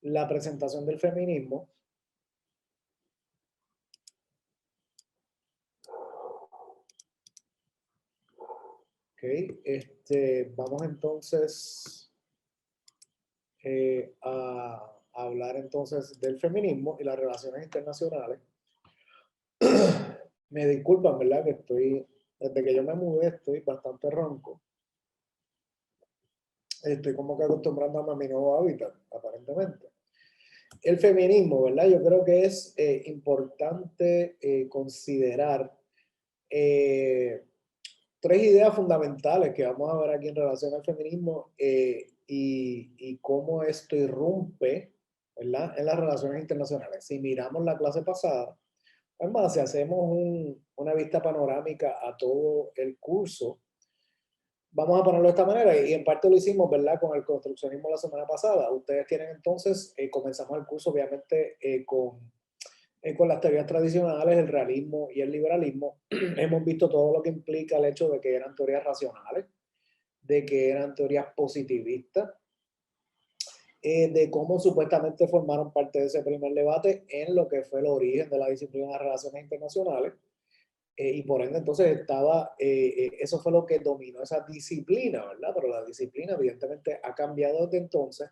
la presentación del feminismo. Ok, vamos entonces a hablar entonces del feminismo y las relaciones internacionales. Me disculpan, ¿verdad? Que desde que yo me mudé, estoy bastante ronco. Estoy como que acostumbrándome a mi nuevo hábitat, aparentemente. El feminismo, ¿verdad? Yo creo que es importante considerar eh, tres ideas fundamentales que vamos a ver aquí en relación al feminismo y cómo esto irrumpe, ¿verdad?, en las relaciones internacionales. Si miramos la clase pasada, es más, si hacemos una vista panorámica a todo el curso, vamos a ponerlo de esta manera, y en parte lo hicimos, ¿verdad?, con el construccionismo la semana pasada. Ustedes tienen entonces, comenzamos el curso obviamente con las teorías tradicionales, el realismo y el liberalismo. Hemos visto todo lo que implica el hecho de que eran teorías racionales, de que eran teorías positivistas, de cómo supuestamente formaron parte de ese primer debate en lo que fue el origen de la disciplina de relaciones internacionales. Y por ende entonces eso fue lo que dominó esa disciplina, ¿verdad? Pero la disciplina evidentemente ha cambiado desde entonces.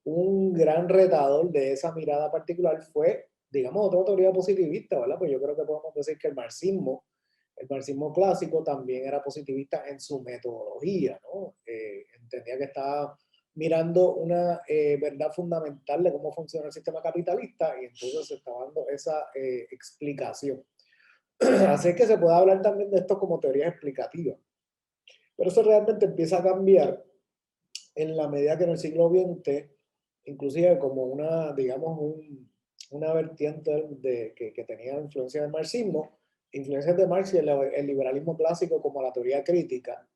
Un gran retador de esa mirada particular fue, digamos, otra teoría positivista, ¿verdad? Pues yo creo que podemos decir que el marxismo clásico también era positivista en su metodología, ¿no? Entendía que estaba mirando una verdad fundamental de cómo funciona el sistema capitalista y entonces se estaba dando esa explicación. Así que se puede hablar también de esto como teorías explicativas. Pero eso realmente empieza a cambiar en la medida que en el siglo XX, inclusive como digamos, una vertiente que tenía influencia del marxismo, influencias de Marx y el liberalismo clásico como la teoría crítica,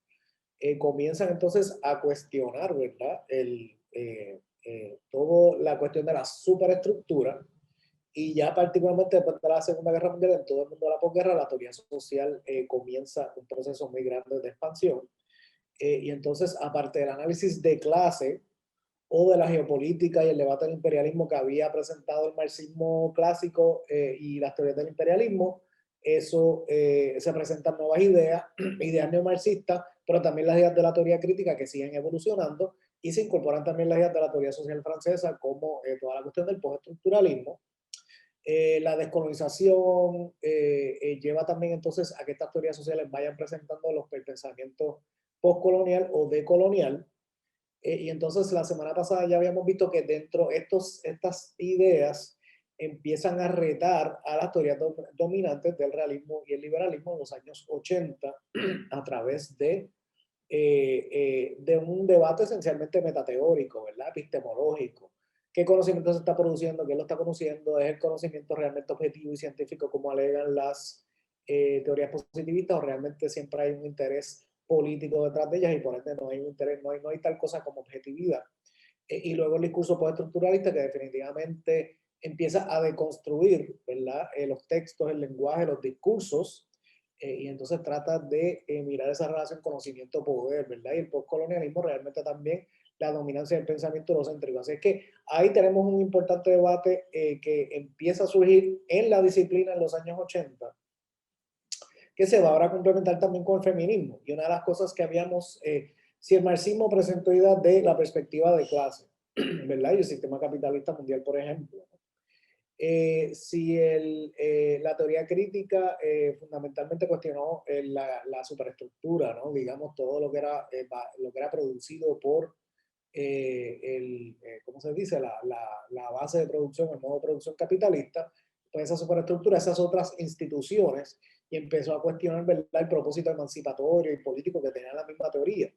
comienzan entonces a cuestionar, ¿verdad?, toda la cuestión de la superestructura. Y ya particularmente después de la Segunda Guerra Mundial, en todo el mundo de la posguerra, la teoría social comienza un proceso muy grande de expansión. Y entonces, aparte del análisis de clase o de la geopolítica y el debate del imperialismo que había presentado el marxismo clásico y las teorías del imperialismo, se presentan nuevas ideas, ideas neomarxistas, pero también las ideas de la teoría crítica que siguen evolucionando, y se incorporan también las ideas de la teoría social francesa, como toda la cuestión del postestructuralismo. La descolonización lleva también entonces a que estas teorías sociales vayan presentando el pensamiento postcolonial o decolonial. Y entonces la semana pasada ya habíamos visto que dentro estas ideas empiezan a retar a las teorías dominantes del realismo y el liberalismo en los años 80 a través de un debate esencialmente metateórico, ¿verdad?, epistemológico. ¿Qué conocimiento se está produciendo? ¿Quién lo está conociendo? ¿Es el conocimiento realmente objetivo y científico como alegan las teorías positivistas, o realmente siempre hay un interés político detrás de ellas y por ende no hay un interés, no hay tal cosa como objetividad? Y luego el discurso postestructuralista, que definitivamente empieza a deconstruir, ¿verdad?, los textos, el lenguaje, los discursos, y entonces trata de mirar esa relación conocimiento-poder, ¿verdad? Y el postcolonialismo realmente también la dominancia del pensamiento eurocéntrico. Así es que ahí tenemos un importante debate que empieza a surgir en la disciplina en los años 80, que se va ahora a complementar también con el feminismo. Y una de las cosas que habíamos, si el marxismo presentó ideas de la perspectiva de clase, ¿verdad?, y el sistema capitalista mundial, por ejemplo. Si la teoría crítica fundamentalmente cuestionó la superestructura, ¿no?, digamos, todo lo que era producido por ¿cómo se dice?, la base de producción, el modo de producción capitalista, pues esa superestructura, esas otras instituciones, y empezó a cuestionar, ¿verdad?, el propósito emancipatorio y político que tenía la misma teoría.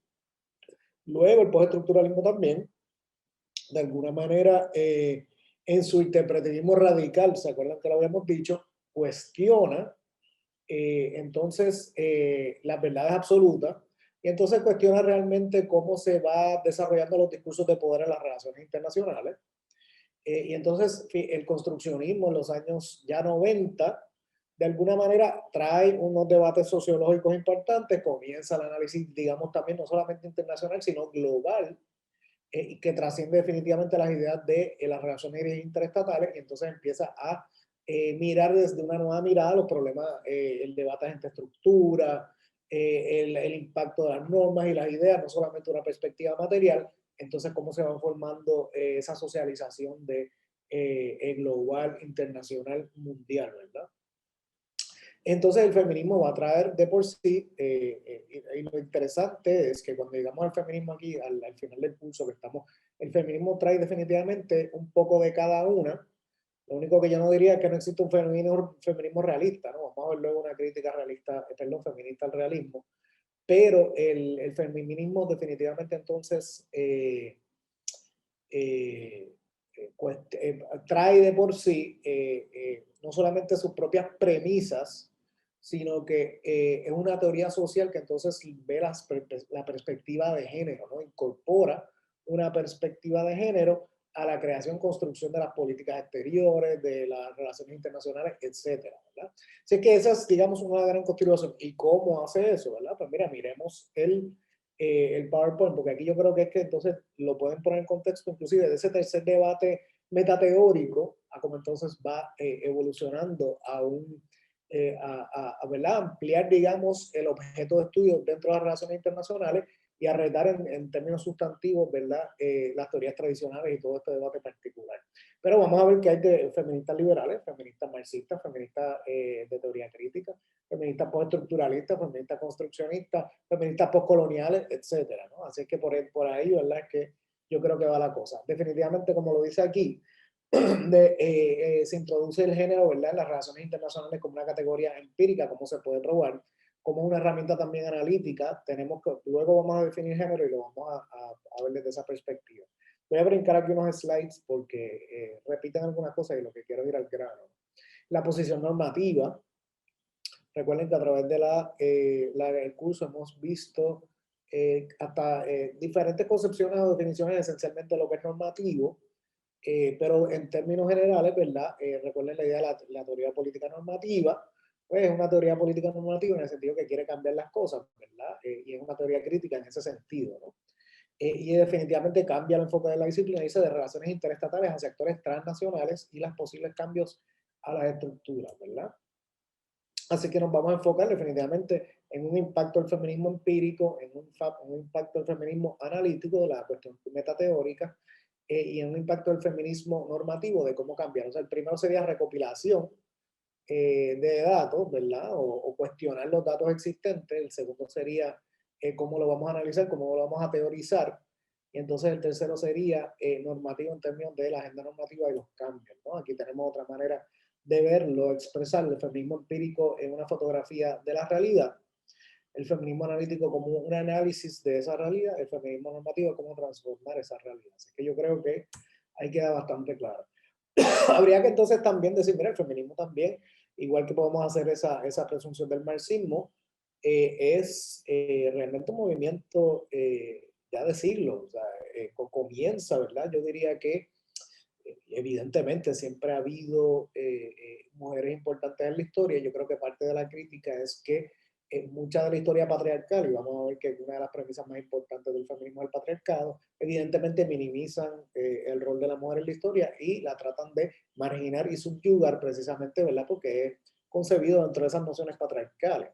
Luego el postestructuralismo también, de alguna manera, en su interpretatismo radical, ¿se acuerdan que lo habíamos dicho?, cuestiona entonces las verdades absolutas, y entonces cuestiona realmente cómo se va desarrollando los discursos de poder en las relaciones internacionales. Y entonces el construccionismo en los años ya 90, de alguna manera trae unos debates sociológicos importantes, comienza el análisis, digamos, también no solamente internacional, sino global, que trasciende definitivamente las ideas de las relaciones interestatales, y entonces empieza a mirar desde una nueva mirada los problemas, el debate entre estructura, el impacto de las normas y las ideas, no solamente una perspectiva material, entonces cómo se va formando esa socialización de global, internacional, mundial, ¿verdad? Entonces el feminismo va a traer de por sí, y lo interesante es que cuando llegamos al feminismo aquí, al final del curso que estamos, el feminismo trae definitivamente un poco de cada una. Lo único que yo no diría es que no existe un feminismo realista, ¿no? Vamos a ver luego una crítica realista, perdón, feminista al realismo, pero el feminismo definitivamente entonces eh, trae de por sí no solamente sus propias premisas, sino que es una teoría social que entonces ve la perspectiva de género, ¿no? Incorpora una perspectiva de género a la creación, construcción de las políticas exteriores, de las relaciones internacionales, etcétera, ¿verdad? Así que esa es, digamos, una gran contribución. ¿Y cómo hace eso, verdad? Pues mira, miremos el PowerPoint, porque aquí yo creo que es que entonces lo pueden poner en contexto inclusive de ese tercer debate metateórico a cómo entonces va evolucionando a un, ¿verdad? Ampliar, digamos, el objeto de estudio dentro de las relaciones internacionales y a retar en términos sustantivos, ¿verdad? Las teorías tradicionales y todo este debate particular. Pero vamos a ver que hay de feministas liberales, feministas marxistas, feministas de teoría crítica, feministas postestructuralistas, feministas construccionistas, feministas postcoloniales, etcétera, ¿no? Así que por ahí, ¿verdad? Es que yo creo que va la cosa. Definitivamente, como lo dice aquí, se introduce el género, ¿verdad? En las relaciones internacionales como una categoría empírica, como se puede probar, como una herramienta también analítica. Tenemos que, luego vamos a definir género y lo vamos a ver desde esa perspectiva. Voy a brincar aquí unos slides porque repiten algunas cosas y lo que quiero es ir al grano. La posición normativa. Recuerden que a través de el curso hemos visto hasta diferentes concepciones o definiciones esencialmente de lo que es normativo, pero en términos generales, ¿verdad? Recuerden la idea de la teoría política normativa, pues es una teoría política normativa en el sentido que quiere cambiar las cosas, ¿verdad? Y es una teoría crítica en ese sentido, ¿no? Y definitivamente cambia el enfoque de la disciplina, dice de relaciones interestatales hacia actores transnacionales y los posibles cambios a las estructuras, ¿verdad? Así que nos vamos a enfocar definitivamente en un impacto del feminismo empírico, en un impacto del feminismo analítico, de la cuestión metateórica, y en un impacto del feminismo normativo, de cómo cambiar. O sea, el primero sería recopilación de datos, ¿verdad? O cuestionar los datos existentes. El segundo sería cómo lo vamos a analizar, cómo lo vamos a teorizar. Y entonces el tercero sería normativo en términos de la agenda normativa y los cambios, ¿no? Aquí tenemos otra manera de verlo, expresar el feminismo empírico en una fotografía de la realidad, el feminismo analítico como un análisis de esa realidad, el feminismo normativo como transformar esa realidad. Así que yo creo que ahí queda bastante claro. Habría que entonces también decir, mira, el feminismo también, igual que podemos hacer esa presunción del marxismo, es realmente un movimiento ya de siglos, o sea, comienza, ¿verdad? Yo diría que evidentemente siempre ha habido mujeres importantes en la historia. Yo creo que parte de la crítica es que mucha de la historia patriarcal, y vamos a ver que una de las premisas más importantes del feminismo es el patriarcado, evidentemente minimizan el rol de la mujer en la historia y la tratan de marginar y subyugar precisamente, ¿verdad? Porque es concebido dentro de esas nociones patriarcales.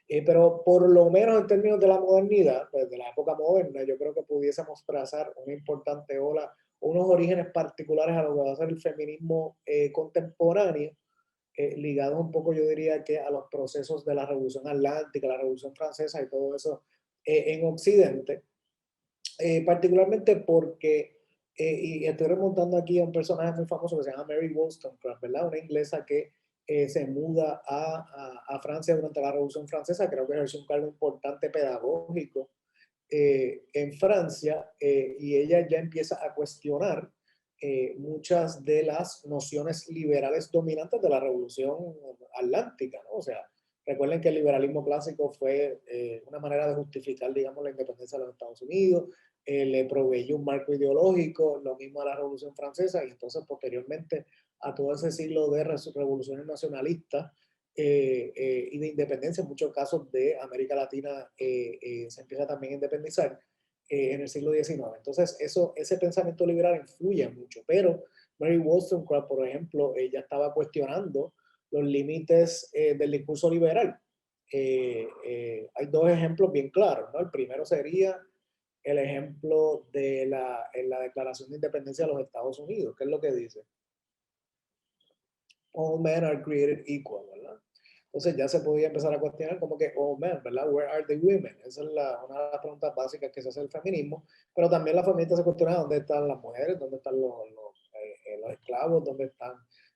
Pero por lo menos en términos de la modernidad, pues de la época moderna, yo creo que pudiésemos trazar una importante ola, unos orígenes particulares a lo que va a ser el feminismo contemporáneo, ligados un poco, yo diría que a los procesos de la Revolución Atlántica, la Revolución Francesa y todo eso en Occidente, particularmente porque, y estoy remontando aquí a un personaje muy famoso que se llama Mary Wollstonecraft, ¿verdad? Una inglesa que se muda a Francia durante la Revolución Francesa, creo que ejerce un cargo importante pedagógico en Francia, y ella ya empieza a cuestionar muchas de las nociones liberales dominantes de la Revolución Atlántica, ¿no? O sea, recuerden que el liberalismo clásico fue una manera de justificar, digamos, la independencia de los Estados Unidos, le proveyó un marco ideológico, lo mismo a la Revolución Francesa, y entonces posteriormente a todo ese siglo de revoluciones nacionalistas y de independencia, en muchos casos de América Latina se empieza también a independizar. en el siglo XIX. Entonces, ese pensamiento liberal influye mucho, pero Mary Wollstonecraft, por ejemplo, ella estaba cuestionando los límites del discurso liberal. Hay dos ejemplos bien claros, ¿no? El primero sería el ejemplo de en la Declaración de Independencia de los Estados Unidos, que es lo que dice: all men are created equal, ¿verdad? Entonces ya se podía empezar a cuestionar como que all men, ¿verdad? Where are the women? Esa es una de las preguntas básicas que se hace el feminismo, pero también la feminista se cuestiona dónde están las mujeres, dónde están los esclavos, dónde están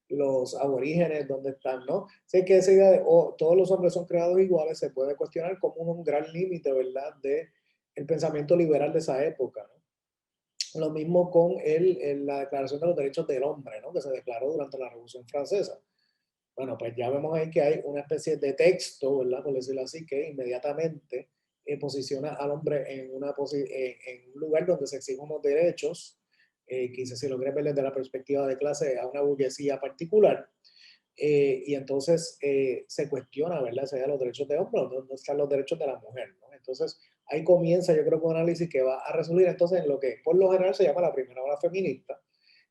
los aborígenes, dónde están, ¿no? Sé que esa idea de todos los hombres son creados iguales se puede cuestionar como un gran límite, ¿verdad? De el pensamiento liberal de esa época, ¿no? Lo mismo con la Declaración de los Derechos del Hombre, ¿no? Que se declaró durante la Revolución Francesa. Bueno, pues ya vemos ahí que hay una especie de texto, ¿verdad? Por decirlo así, que inmediatamente posiciona al hombre en un lugar donde se exigen unos derechos, quizás si lo quieres ver desde la perspectiva de clase, a una burguesía particular, y entonces se cuestiona, ¿verdad? Se los derechos de hombre, no están los derechos de la mujer, ¿no? Entonces ahí comienza, yo creo que un análisis que va a resolver entonces en lo que por lo general se llama la primera ola feminista,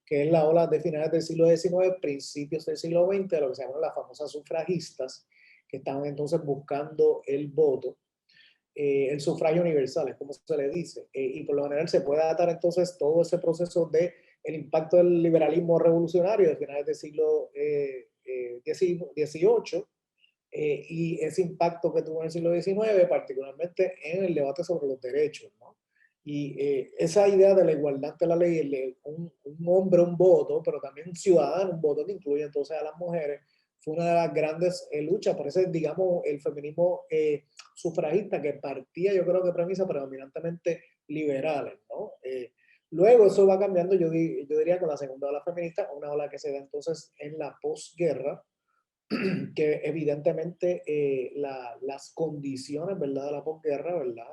que es la ola de finales del siglo XIX, principios del siglo XX, de lo que se llaman las famosas sufragistas, que estaban entonces buscando el voto, el sufragio universal, es como se le dice, y por lo general se puede datar entonces todo ese proceso de el impacto del liberalismo revolucionario de finales del siglo XVIII, y ese impacto que tuvo en el siglo XIX, particularmente en el debate sobre los derechos, ¿no? Y esa idea de la igualdad ante la ley, un hombre, un voto, pero también un ciudadano, un voto que incluye entonces a las mujeres, fue una de las grandes luchas. Por eso, digamos, el feminismo sufragista que partía, yo creo que premisas predominantemente liberales, ¿no? Luego eso va cambiando, yo diría, con la segunda ola feminista, una ola que se da entonces en la posguerra, que evidentemente las condiciones, ¿verdad?, de la posguerra, ¿verdad?,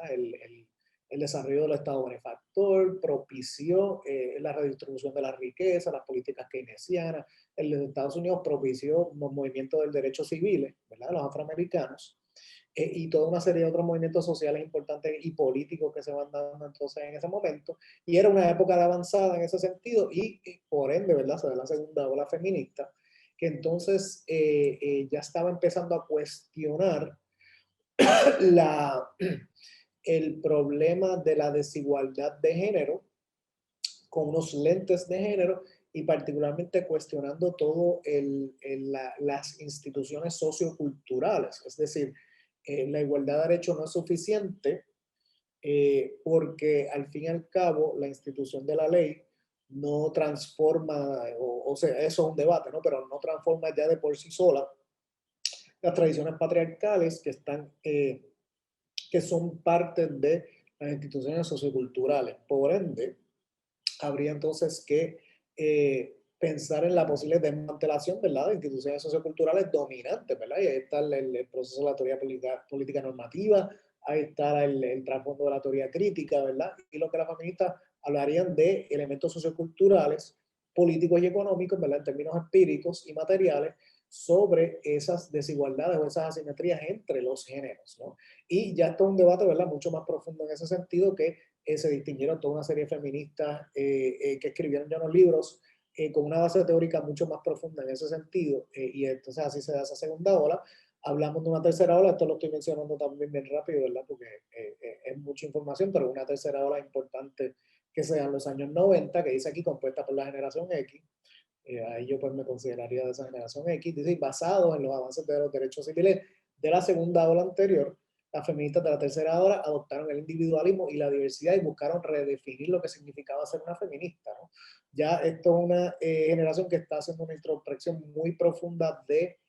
el desarrollo del Estado benefactor propició la redistribución de la riqueza, las políticas keynesianas. En los Estados Unidos propició los movimientos del derecho civiles, ¿verdad?, los afroamericanos, y toda una serie de otros movimientos sociales importantes y políticos que se van dando entonces en ese momento. Y era una época de avanzada en ese sentido y por ende, ¿verdad?, se da la segunda ola feminista, que entonces ya estaba empezando a cuestionar la, el problema de la desigualdad de género con unos lentes de género y particularmente cuestionando todo las instituciones socioculturales. Es decir, la igualdad de derechos no es suficiente porque al fin y al cabo la institución de la ley no transforma, o sea, eso es un debate, ¿no? Pero no transforma ya de por sí sola las tradiciones patriarcales que son parte de las instituciones socioculturales. Por ende, habría entonces que pensar en la posible desmantelación, ¿verdad?, de instituciones socioculturales dominantes, ¿verdad? Y ahí está el proceso de la teoría política normativa, ahí está el trasfondo de la teoría crítica, ¿verdad? Y lo que las feministas hablarían de elementos socioculturales, políticos y económicos, ¿verdad?, en términos empíricos y materiales, sobre esas desigualdades o esas asimetrías entre los géneros, ¿no? Y ya está un debate, ¿verdad?, mucho más profundo en ese sentido, que se distinguieron toda una serie de feministas que escribieron ya unos libros con una base teórica mucho más profunda en ese sentido, y entonces así se da esa segunda ola. Hablamos de una tercera ola, esto lo estoy mencionando también bien rápido, ¿verdad?, porque es mucha información, pero una tercera ola importante que se da en los años 90, que dice aquí compuesta por la generación X, ahí yo pues me consideraría de esa generación X, dice, basado en los avances de los derechos civiles de la segunda ola anterior, las feministas de la tercera ola adoptaron el individualismo y la diversidad y buscaron redefinir lo que significaba ser una feminista, ¿no? Ya esto es una generación que está haciendo una introspección muy profunda de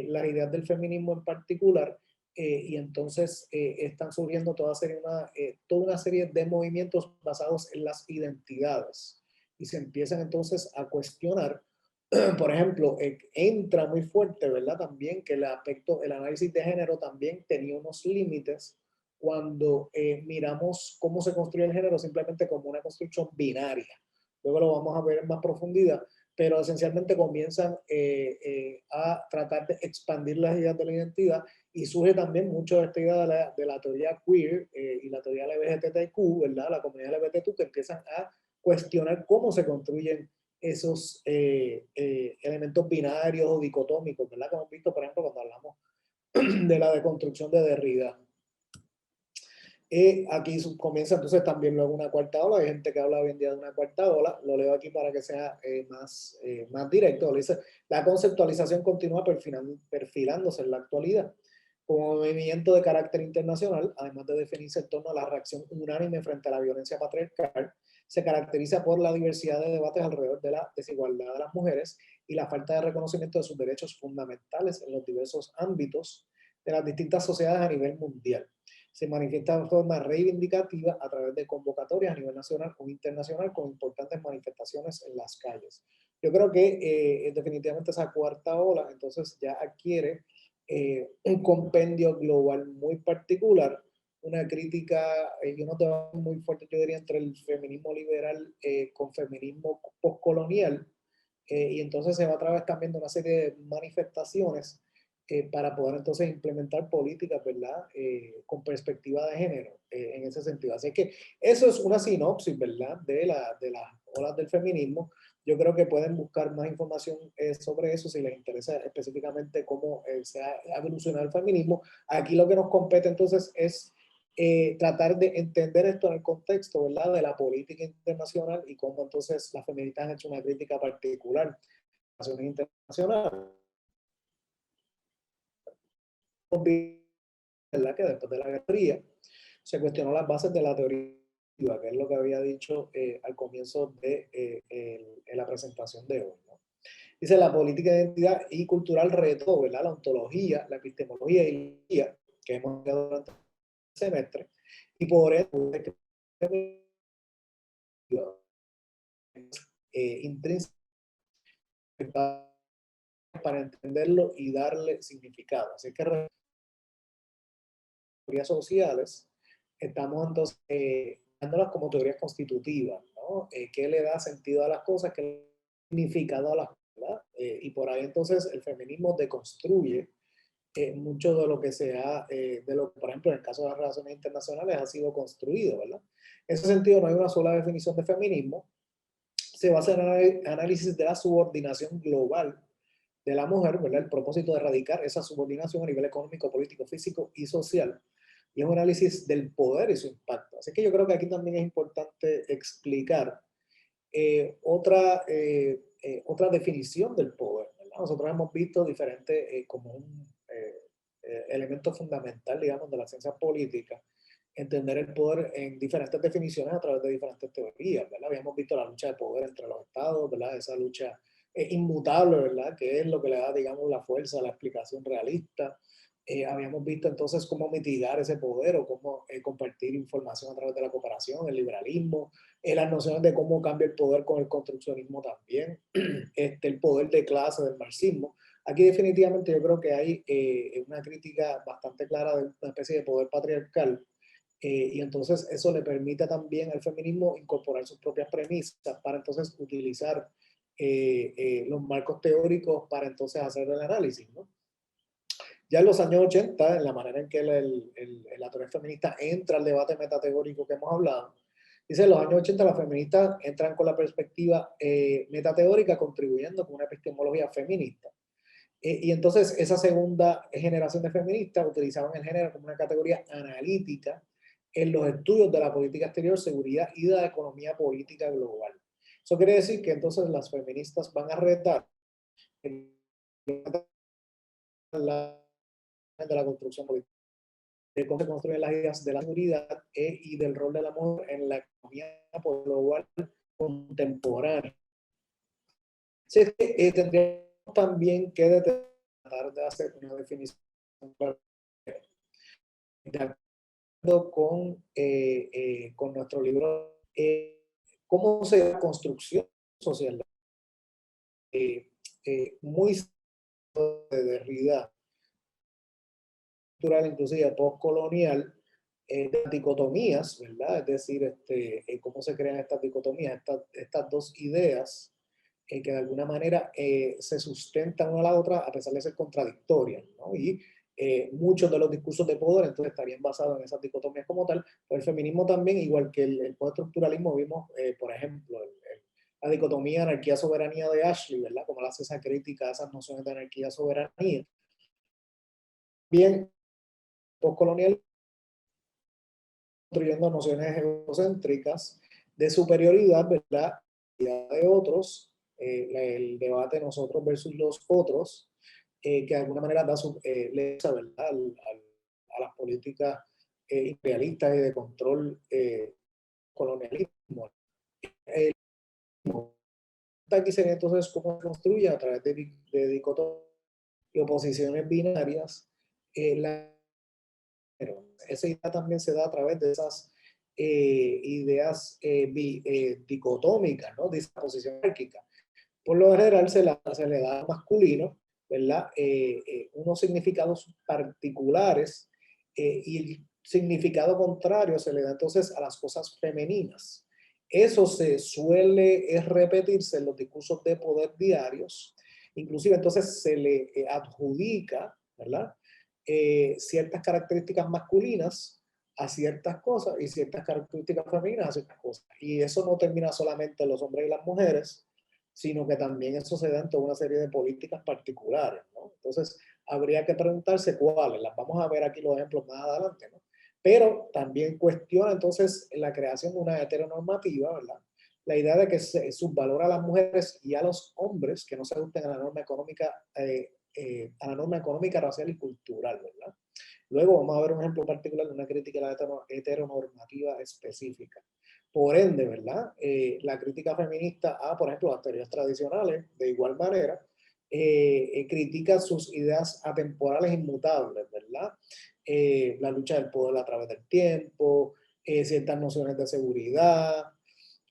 las ideas del feminismo en particular, y entonces están surgiendo toda una serie de movimientos basados en las identidades y se empiezan entonces a cuestionar. Por ejemplo, entra muy fuerte, ¿verdad? También que el análisis de género también tenía unos límites cuando miramos cómo se construye el género simplemente como una construcción binaria. Luego lo vamos a ver en más profundidad, pero esencialmente comienzan a tratar de expandir las ideas de la identidad y surge también mucho de esta idea de la teoría queer y la teoría LGBTQ, ¿verdad? La comunidad LGBTQ que empiezan a cuestionar cómo se construyen esos elementos binarios o dicotómicos, ¿verdad? Que hemos visto, por ejemplo, cuando hablamos de la deconstrucción de Derrida. Aquí comienza entonces también luego una cuarta ola. Hay gente que habla hoy en día de una cuarta ola. Lo leo aquí para que sea más directo. Dice, la conceptualización continúa perfilándose en la actualidad como movimiento de carácter internacional, además de definirse en torno a la reacción unánime frente a la violencia patriarcal. Se caracteriza por la diversidad de debates alrededor de la desigualdad de las mujeres y la falta de reconocimiento de sus derechos fundamentales en los diversos ámbitos de las distintas sociedades a nivel mundial. Se manifiesta de forma reivindicativa a través de convocatorias a nivel nacional o internacional con importantes manifestaciones en las calles. Yo creo que definitivamente esa cuarta ola entonces ya adquiere un compendio global muy particular, una crítica y unos debates muy fuertes, yo diría, entre el feminismo liberal con feminismo postcolonial, y entonces se va a través también de una serie de manifestaciones para poder entonces implementar políticas, ¿verdad? Con perspectiva de género, en ese sentido. Así que eso es una sinopsis, ¿verdad? De las olas del feminismo. Yo creo que pueden buscar más información sobre eso si les interesa específicamente cómo se ha evolucionado el feminismo. Aquí lo que nos compete entonces es tratar de entender esto en el contexto, ¿verdad? De la política internacional y cómo entonces las feministas han hecho una crítica particular a las relaciones internacionales. ¿Verdad? Que después de la Guerra Fría se cuestionó las bases de la teoría, que es lo que había dicho al comienzo de la presentación de hoy, ¿no? Dice, la política de identidad y cultural retó, ¿verdad? La ontología, la epistemología y la ideología que hemos dado durante el semestre, y por eso intrínseco para entenderlo y darle significado. Así que teorías sociales, estamos entonces dándolas como teorías constitutivas, ¿no? ¿Qué le da sentido a las cosas? ¿Qué le da significado a las cosas? Y por ahí entonces el feminismo deconstruye mucho de lo que de lo que, por ejemplo, en el caso de las relaciones internacionales ha sido construido, ¿verdad? En ese sentido, no hay una sola definición de feminismo. Se va a hacer análisis de la subordinación global de la mujer, ¿verdad? El propósito de erradicar esa subordinación a nivel económico, político, físico y social. Y es un análisis del poder y su impacto. Así que yo creo que aquí también es importante explicar otra definición del poder, ¿verdad? Nosotros hemos visto diferentes como un elemento fundamental, digamos, de la ciencia política, entender el poder en diferentes definiciones a través de diferentes teorías, ¿verdad? Habíamos visto la lucha de poder entre los estados, ¿verdad? Esa lucha inmutable, ¿verdad? Que es lo que le da, digamos, la fuerza a la explicación realista. Habíamos visto entonces cómo mitigar ese poder o cómo compartir información a través de la cooperación, el liberalismo, las nociones de cómo cambia el poder con el construccionismo también, el poder de clase del marxismo. Aquí definitivamente yo creo que hay una crítica bastante clara de una especie de poder patriarcal, y entonces eso le permite también al feminismo incorporar sus propias premisas para entonces utilizar los marcos teóricos para entonces hacer el análisis, ¿no? Ya en los años 80, en la manera en que la teoría feminista entra al debate metateórico que hemos hablado, dice, en los años 80 las feministas entran con la perspectiva metateórica contribuyendo con una epistemología feminista. Y entonces esa segunda generación de feministas utilizaban el género como una categoría analítica en los estudios de la política exterior, seguridad y de la economía política global. Eso quiere decir que entonces las feministas van a retar la de la construcción política, de cómo se construyen las ideas de la seguridad y del rol de la mujer en la economía global contemporánea. Así es que tendríamos también que tratar de hacer una definición de acuerdo con nuestro libro, cómo se da construcción social, muy de Derrida, cultural, inclusive postcolonial, de dicotomías, ¿verdad? Es decir, cómo se crean estas dicotomías, estas dos ideas que de alguna manera se sustentan una a la otra a pesar de ser contradictorias, ¿no? Y muchos de los discursos de poder entonces estarían basados en esas dicotomías como tal, pero el feminismo también, igual que el postestructuralismo, vimos, por ejemplo, la dicotomía anarquía-soberanía de Ashley, ¿verdad? Como él hace esa crítica a esas nociones de anarquía-soberanía. Bien, postcolonial, construyendo nociones egocéntricas de superioridad, ¿verdad? De otros, el debate nosotros versus los otros, que de alguna manera da le da, ¿verdad? A las políticas imperialistas y de control colonialismo. Aquí sería entonces cómo se construye a través de dicotomías y oposiciones binarias. Esa idea también se da a través de esas ideas dicotómicas, ¿no? De esa posición jerárquica. Por lo general se le da masculino, ¿verdad? Unos significados particulares y el significado contrario se le da entonces a las cosas femeninas. Eso se suele repetirse en los discursos de poder diarios, inclusive entonces se le adjudica, ¿verdad? Ciertas características masculinas a ciertas cosas y ciertas características femeninas a ciertas cosas. Y eso no termina solamente en los hombres y las mujeres, sino que también eso se da en toda una serie de políticas particulares, ¿no? Entonces, habría que preguntarse cuáles, las vamos a ver aquí los ejemplos más adelante, ¿no? Pero también cuestiona entonces la creación de una heteronormativa, ¿verdad? La idea de que se subvalora a las mujeres y a los hombres que no se ajusten a la norma económica, racial y cultural, ¿verdad? Luego vamos a ver un ejemplo particular de una crítica a la heteronormativa específica. Por ende, ¿verdad? La crítica feminista a, por ejemplo, las teorías tradicionales, de igual manera, critica sus ideas atemporales inmutables, ¿verdad? La lucha del poder a través del tiempo, ciertas nociones de seguridad,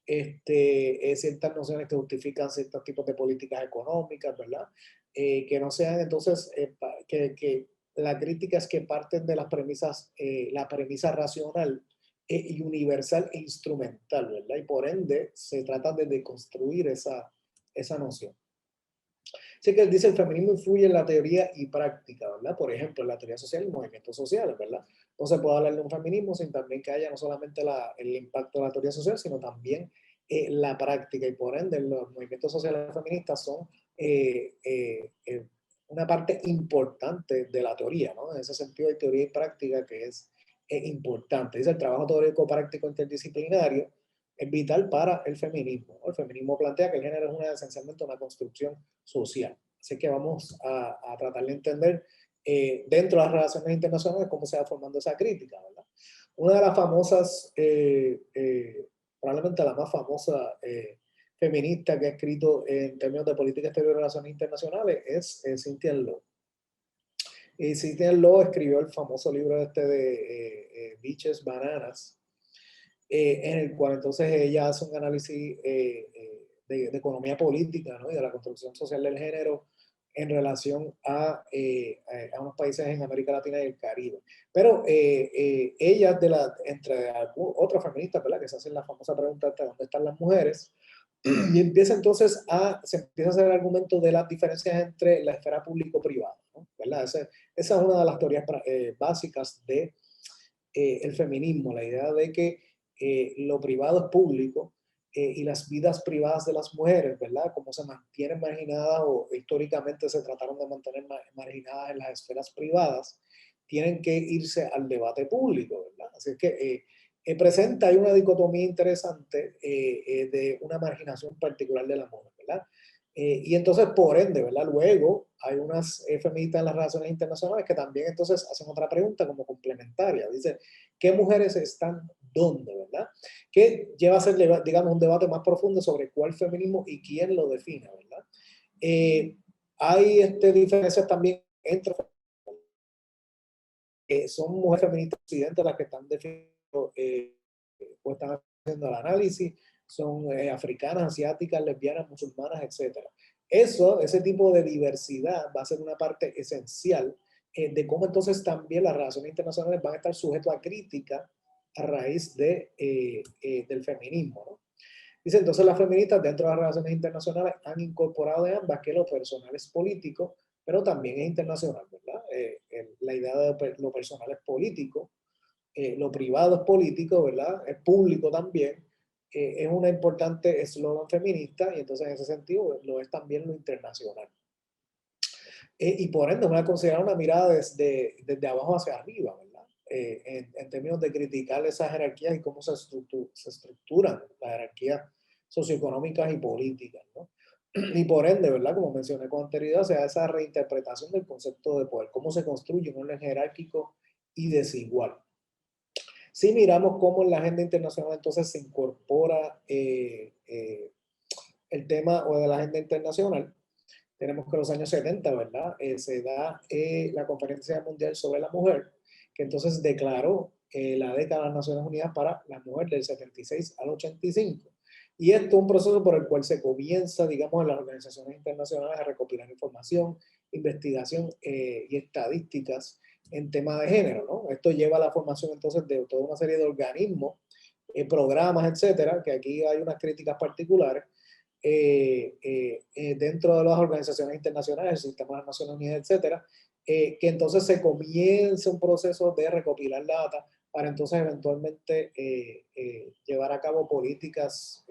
ciertas nociones que justifican ciertos tipos de políticas económicas, ¿verdad? Que no sean entonces, que la crítica es que parten de las premisas, la premisa racional y universal e instrumental, ¿verdad? Y por ende se trata de deconstruir esa noción. Así que él dice, el feminismo influye en la teoría y práctica, ¿verdad? Por ejemplo, en la teoría social y movimientos sociales, ¿verdad? No se puede hablar de un feminismo sin también que haya no solamente el impacto de la teoría social, sino también la práctica. Y por ende, los movimientos sociales feministas son una parte importante de la teoría, ¿no? En ese sentido, hay teoría y práctica que es importante. Dice, el trabajo teórico práctico interdisciplinario es vital para el feminismo, ¿no? El feminismo plantea que el género es esencialmente una construcción social. Así que vamos a tratar de entender dentro de las relaciones internacionales cómo se va formando esa crítica, ¿verdad? Una de las famosas, probablemente la más famosa feminista que ha escrito en términos de política exterior y relaciones internacionales es Cynthia Lo. Y Cynthia Lo escribió el famoso libro de Bitches, Bananas, en el cual entonces ella hace un análisis de economía política, ¿no? Y de la construcción social del género en relación a unos países en América Latina y el Caribe. Pero ella, entre otras feministas, ¿verdad? Que se hacen la famosa pregunta de dónde están las mujeres, y empieza entonces se empieza a hacer el argumento de las diferencias entre la esfera público-privada, ¿no? ¿Verdad? Esa es una de las teorías básicas de el feminismo, la idea de que lo privado es público y las vidas privadas de las mujeres, ¿verdad? Como se mantienen marginadas o históricamente se trataron de mantener marginadas en las esferas privadas, tienen que irse al debate público, ¿verdad? Así es que presenta hay una dicotomía interesante de una marginación particular de la mujer, ¿verdad? Y entonces, por ende, ¿verdad? Luego hay unas feministas en las relaciones internacionales que también entonces hacen otra pregunta como complementaria. Dice, ¿qué mujeres están dónde, verdad? Que lleva a ser, digamos, un debate más profundo sobre cuál feminismo y quién lo define, ¿verdad? Hay diferencias también entre son mujeres feministas occidentales las que están definiendo o están haciendo el análisis, son africanas, asiáticas, lesbianas, musulmanas, etc. Ese tipo de diversidad va a ser una parte esencial de cómo entonces también las relaciones internacionales van a estar sujetas a crítica a raíz del feminismo, ¿no? Dice, entonces las feministas dentro de las relaciones internacionales han incorporado de ambas que lo personal es político, pero también es internacional, ¿verdad? La idea de lo personal es político, lo privado es político, ¿verdad? Es público también. Es una importante eslogan feminista y entonces en ese sentido lo es también lo internacional. Y por ende, una considerar una mirada desde abajo hacia arriba, ¿verdad? En términos de criticar esas jerarquías y cómo se estructuran las jerarquías socioeconómicas y políticas, ¿no? Y por ende, ¿verdad? Como mencioné con anterioridad, o sea, esa reinterpretación del concepto de poder, cómo se construye un orden jerárquico y desigual. Si miramos cómo en la agenda internacional entonces se incorpora el tema o de la agenda internacional, tenemos que en los años 70, ¿verdad? Se da la Conferencia Mundial sobre la Mujer, que entonces declaró la década de las Naciones Unidas para la mujer del 76 al 85. Y esto es un proceso por el cual se comienza, digamos, en las organizaciones internacionales a recopilar información, investigación y estadísticas en tema de género, ¿no? Esto lleva a la formación entonces de toda una serie de organismos, programas, etcétera, que aquí hay unas críticas particulares, dentro de las organizaciones internacionales, el sistema de las Naciones Unidas, etcétera, que entonces se comienza un proceso de recopilar data para entonces eventualmente llevar a cabo políticas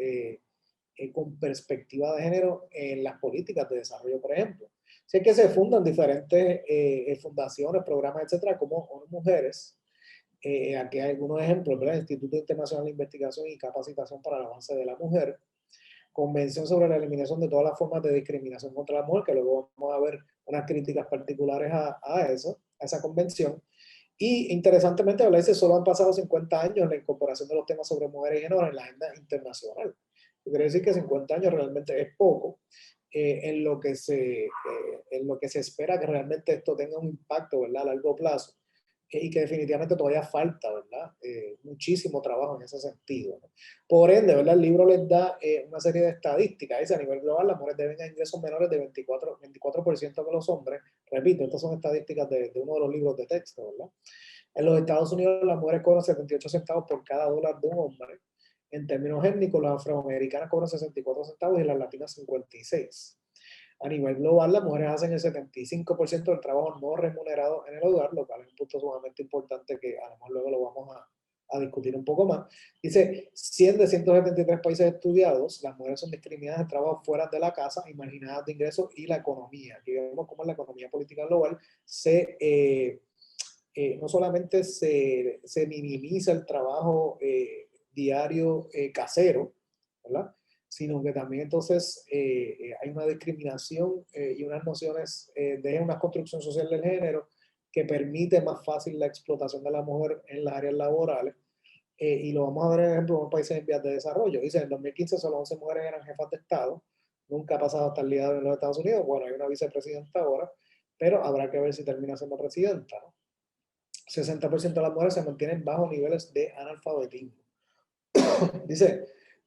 con perspectiva de género en las políticas de desarrollo, por ejemplo. Sé que se fundan diferentes fundaciones, programas, etcétera, como ONU Mujeres. Aquí hay algunos ejemplos, ¿verdad? Instituto Internacional de Investigación y Capacitación para el Avance de la Mujer, Convención sobre la Eliminación de todas las formas de discriminación contra la mujer, que luego vamos a ver unas críticas particulares a eso, a esa convención. Y interesantemente, ¿verdad? Dice, solo han pasado 50 años en la incorporación de los temas sobre mujeres y género en la agenda internacional. Quiere decir que 50 años realmente es poco, en lo que se espera que realmente esto tenga un impacto, ¿verdad? A largo plazo, y que definitivamente todavía falta, ¿verdad? Muchísimo trabajo en ese sentido, ¿no? Por ende, ¿verdad? El libro les da una serie de estadísticas. Dice, a nivel global, las mujeres deben a ingresos menores de 24% que los hombres. Repito, estas son estadísticas de uno de los libros de texto, ¿verdad? En los Estados Unidos, las mujeres cobran 78 centavos por cada dólar de un hombre. En términos étnicos, las afroamericanas cobran 64 centavos y las latinas 56. A nivel global, las mujeres hacen el 75% del trabajo no remunerado en el hogar, lo cual es un punto sumamente importante que a lo mejor luego lo vamos a discutir un poco más. Dice, 100 de 173 países estudiados, las mujeres son discriminadas en trabajo fuera de la casa y marginadas de ingresos y la economía. Aquí vemos cómo en la economía política global no solamente se minimiza el trabajo diario casero, ¿verdad? Sino que también entonces hay una discriminación y unas nociones de una construcción social del género que permite más fácil la explotación de la mujer en las áreas laborales. Y lo vamos a ver, por ejemplo, en países en vías de desarrollo. Dice, en 2015 solo 11 mujeres eran jefas de Estado. Nunca ha pasado hasta el día de los Estados Unidos. Bueno, hay una vicepresidenta ahora, pero habrá que ver si termina siendo presidenta, ¿no? 60% de las mujeres se mantienen bajo niveles de analfabetismo. Dice,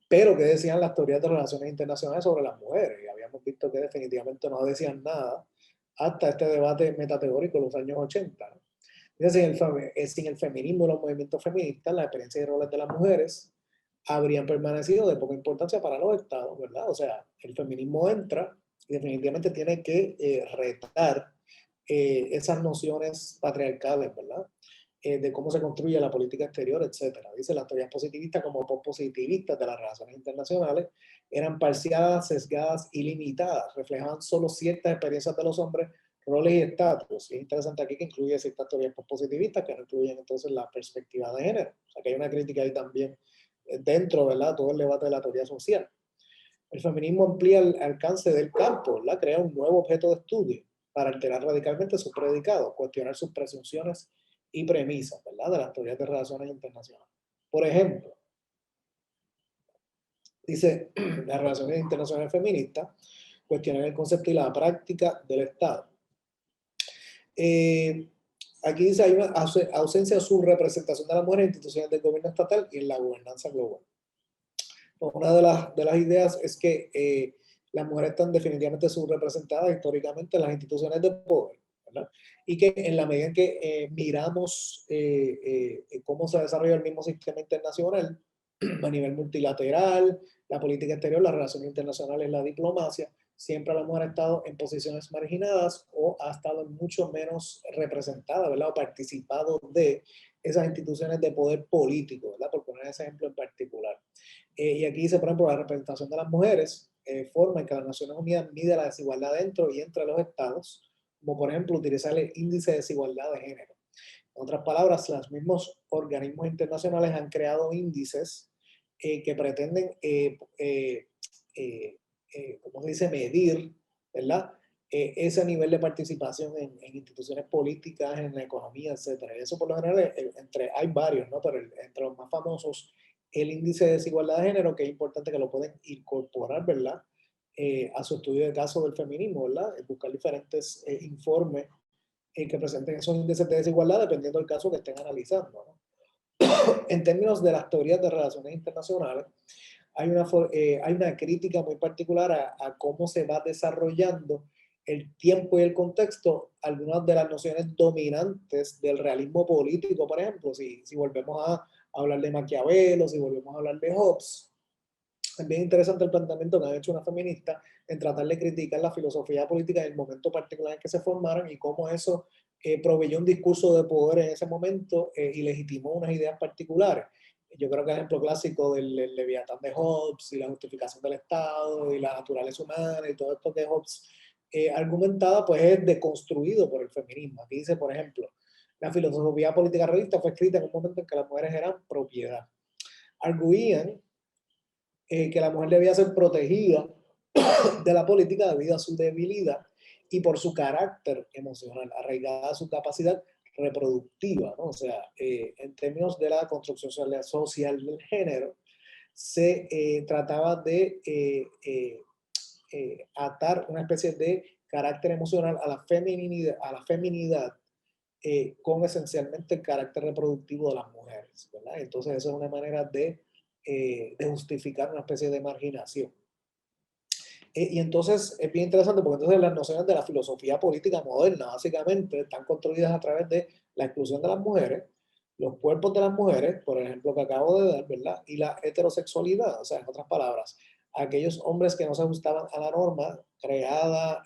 pero ¿qué decían las teorías de relaciones internacionales sobre las mujeres? Y habíamos visto que definitivamente no decían nada hasta este debate metateórico en los años 80, ¿no? Dice, sin el feminismo y los movimientos feministas, la experiencia y roles de las mujeres habrían permanecido de poca importancia para los estados, ¿verdad? O sea, el feminismo entra y definitivamente tiene que retar esas nociones patriarcales, ¿verdad? De cómo se construye la política exterior, etcétera. Dice, las teorías positivistas como pospositivistas de las relaciones internacionales eran parciales, sesgadas y limitadas, reflejaban solo ciertas experiencias de los hombres, roles y estatus. Y es interesante aquí que incluye ciertas teorías pospositivistas que no incluyen entonces la perspectiva de género. O sea que hay una crítica ahí también dentro, ¿verdad? Todo el debate de la teoría social. El feminismo amplía el alcance del campo, ¿verdad? Crea un nuevo objeto de estudio para alterar radicalmente sus predicados, cuestionar sus presunciones y premisas, ¿verdad? De las teorías de relaciones internacionales. Por ejemplo, dice, las relaciones internacionales feministas cuestionan el concepto y la práctica del Estado. Aquí dice, hay una ausencia de subrepresentación de la mujer en instituciones del gobierno estatal y en la gobernanza global. Una de las ideas es que las mujeres están definitivamente subrepresentadas históricamente en las instituciones de poder, ¿verdad? Y que en la medida en que miramos cómo se desarrolla el mismo sistema internacional, a nivel multilateral, la política exterior, las relaciones internacionales, la diplomacia, siempre la mujer ha estado en posiciones marginadas o ha estado mucho menos representada, ¿verdad? O participado de esas instituciones de poder político, ¿verdad? Por poner ese ejemplo en particular. Y aquí dice, por ejemplo, la representación de las mujeres, forma en que las Naciones Unidas mide la desigualdad dentro y entre los estados, como por ejemplo utilizar el índice de desigualdad de género. En otras palabras, los mismos organismos internacionales han creado índices que pretenden, ¿cómo se dice?, medir, ¿verdad? Ese nivel de participación en instituciones políticas, en la economía, etcétera. Eso por lo general, hay varios, ¿no? Pero entre los más famosos, el índice de desigualdad de género, que es importante que lo pueden incorporar, ¿verdad? A su estudio de caso del feminismo, ¿verdad? Buscar diferentes informes que presenten esos índices de desigualdad dependiendo del caso que estén analizando, ¿no? En términos de las teorías de relaciones internacionales, hay una crítica muy particular a cómo se va desarrollando el tiempo y el contexto, algunas de las nociones dominantes del realismo político, por ejemplo, si volvemos a hablar de Maquiavelo, si volvemos a hablar de Hobbes. Es bien interesante el planteamiento que han hecho una feminista en tratar de criticar la filosofía política en el momento particular en que se formaron y cómo eso proveyó un discurso de poder en ese momento y legitimó unas ideas particulares. Yo creo que el ejemplo clásico del Leviatán de Hobbes y la justificación del Estado y la naturaleza humana y todo esto que Hobbes argumentaba, pues es deconstruido por el feminismo. Aquí dice, por ejemplo, la filosofía política realista fue escrita en un momento en que las mujeres eran propiedad. Arguían que la mujer debía ser protegida de la política debido a su debilidad y por su carácter emocional, arraigada a su capacidad reproductiva, ¿no? O sea, en términos de la construcción social del género, se trataba de atar una especie de carácter emocional a la feminidad con esencialmente el carácter reproductivo de las mujeres, ¿verdad? Entonces, eso es una manera de justificar una especie de marginación. Y entonces es bien interesante porque entonces las nociones de la filosofía política moderna básicamente están construidas a través de la exclusión de las mujeres, los cuerpos de las mujeres, por el ejemplo que acabo de dar, ¿verdad? Y la heterosexualidad, o sea, en otras palabras, aquellos hombres que no se ajustaban a la norma creada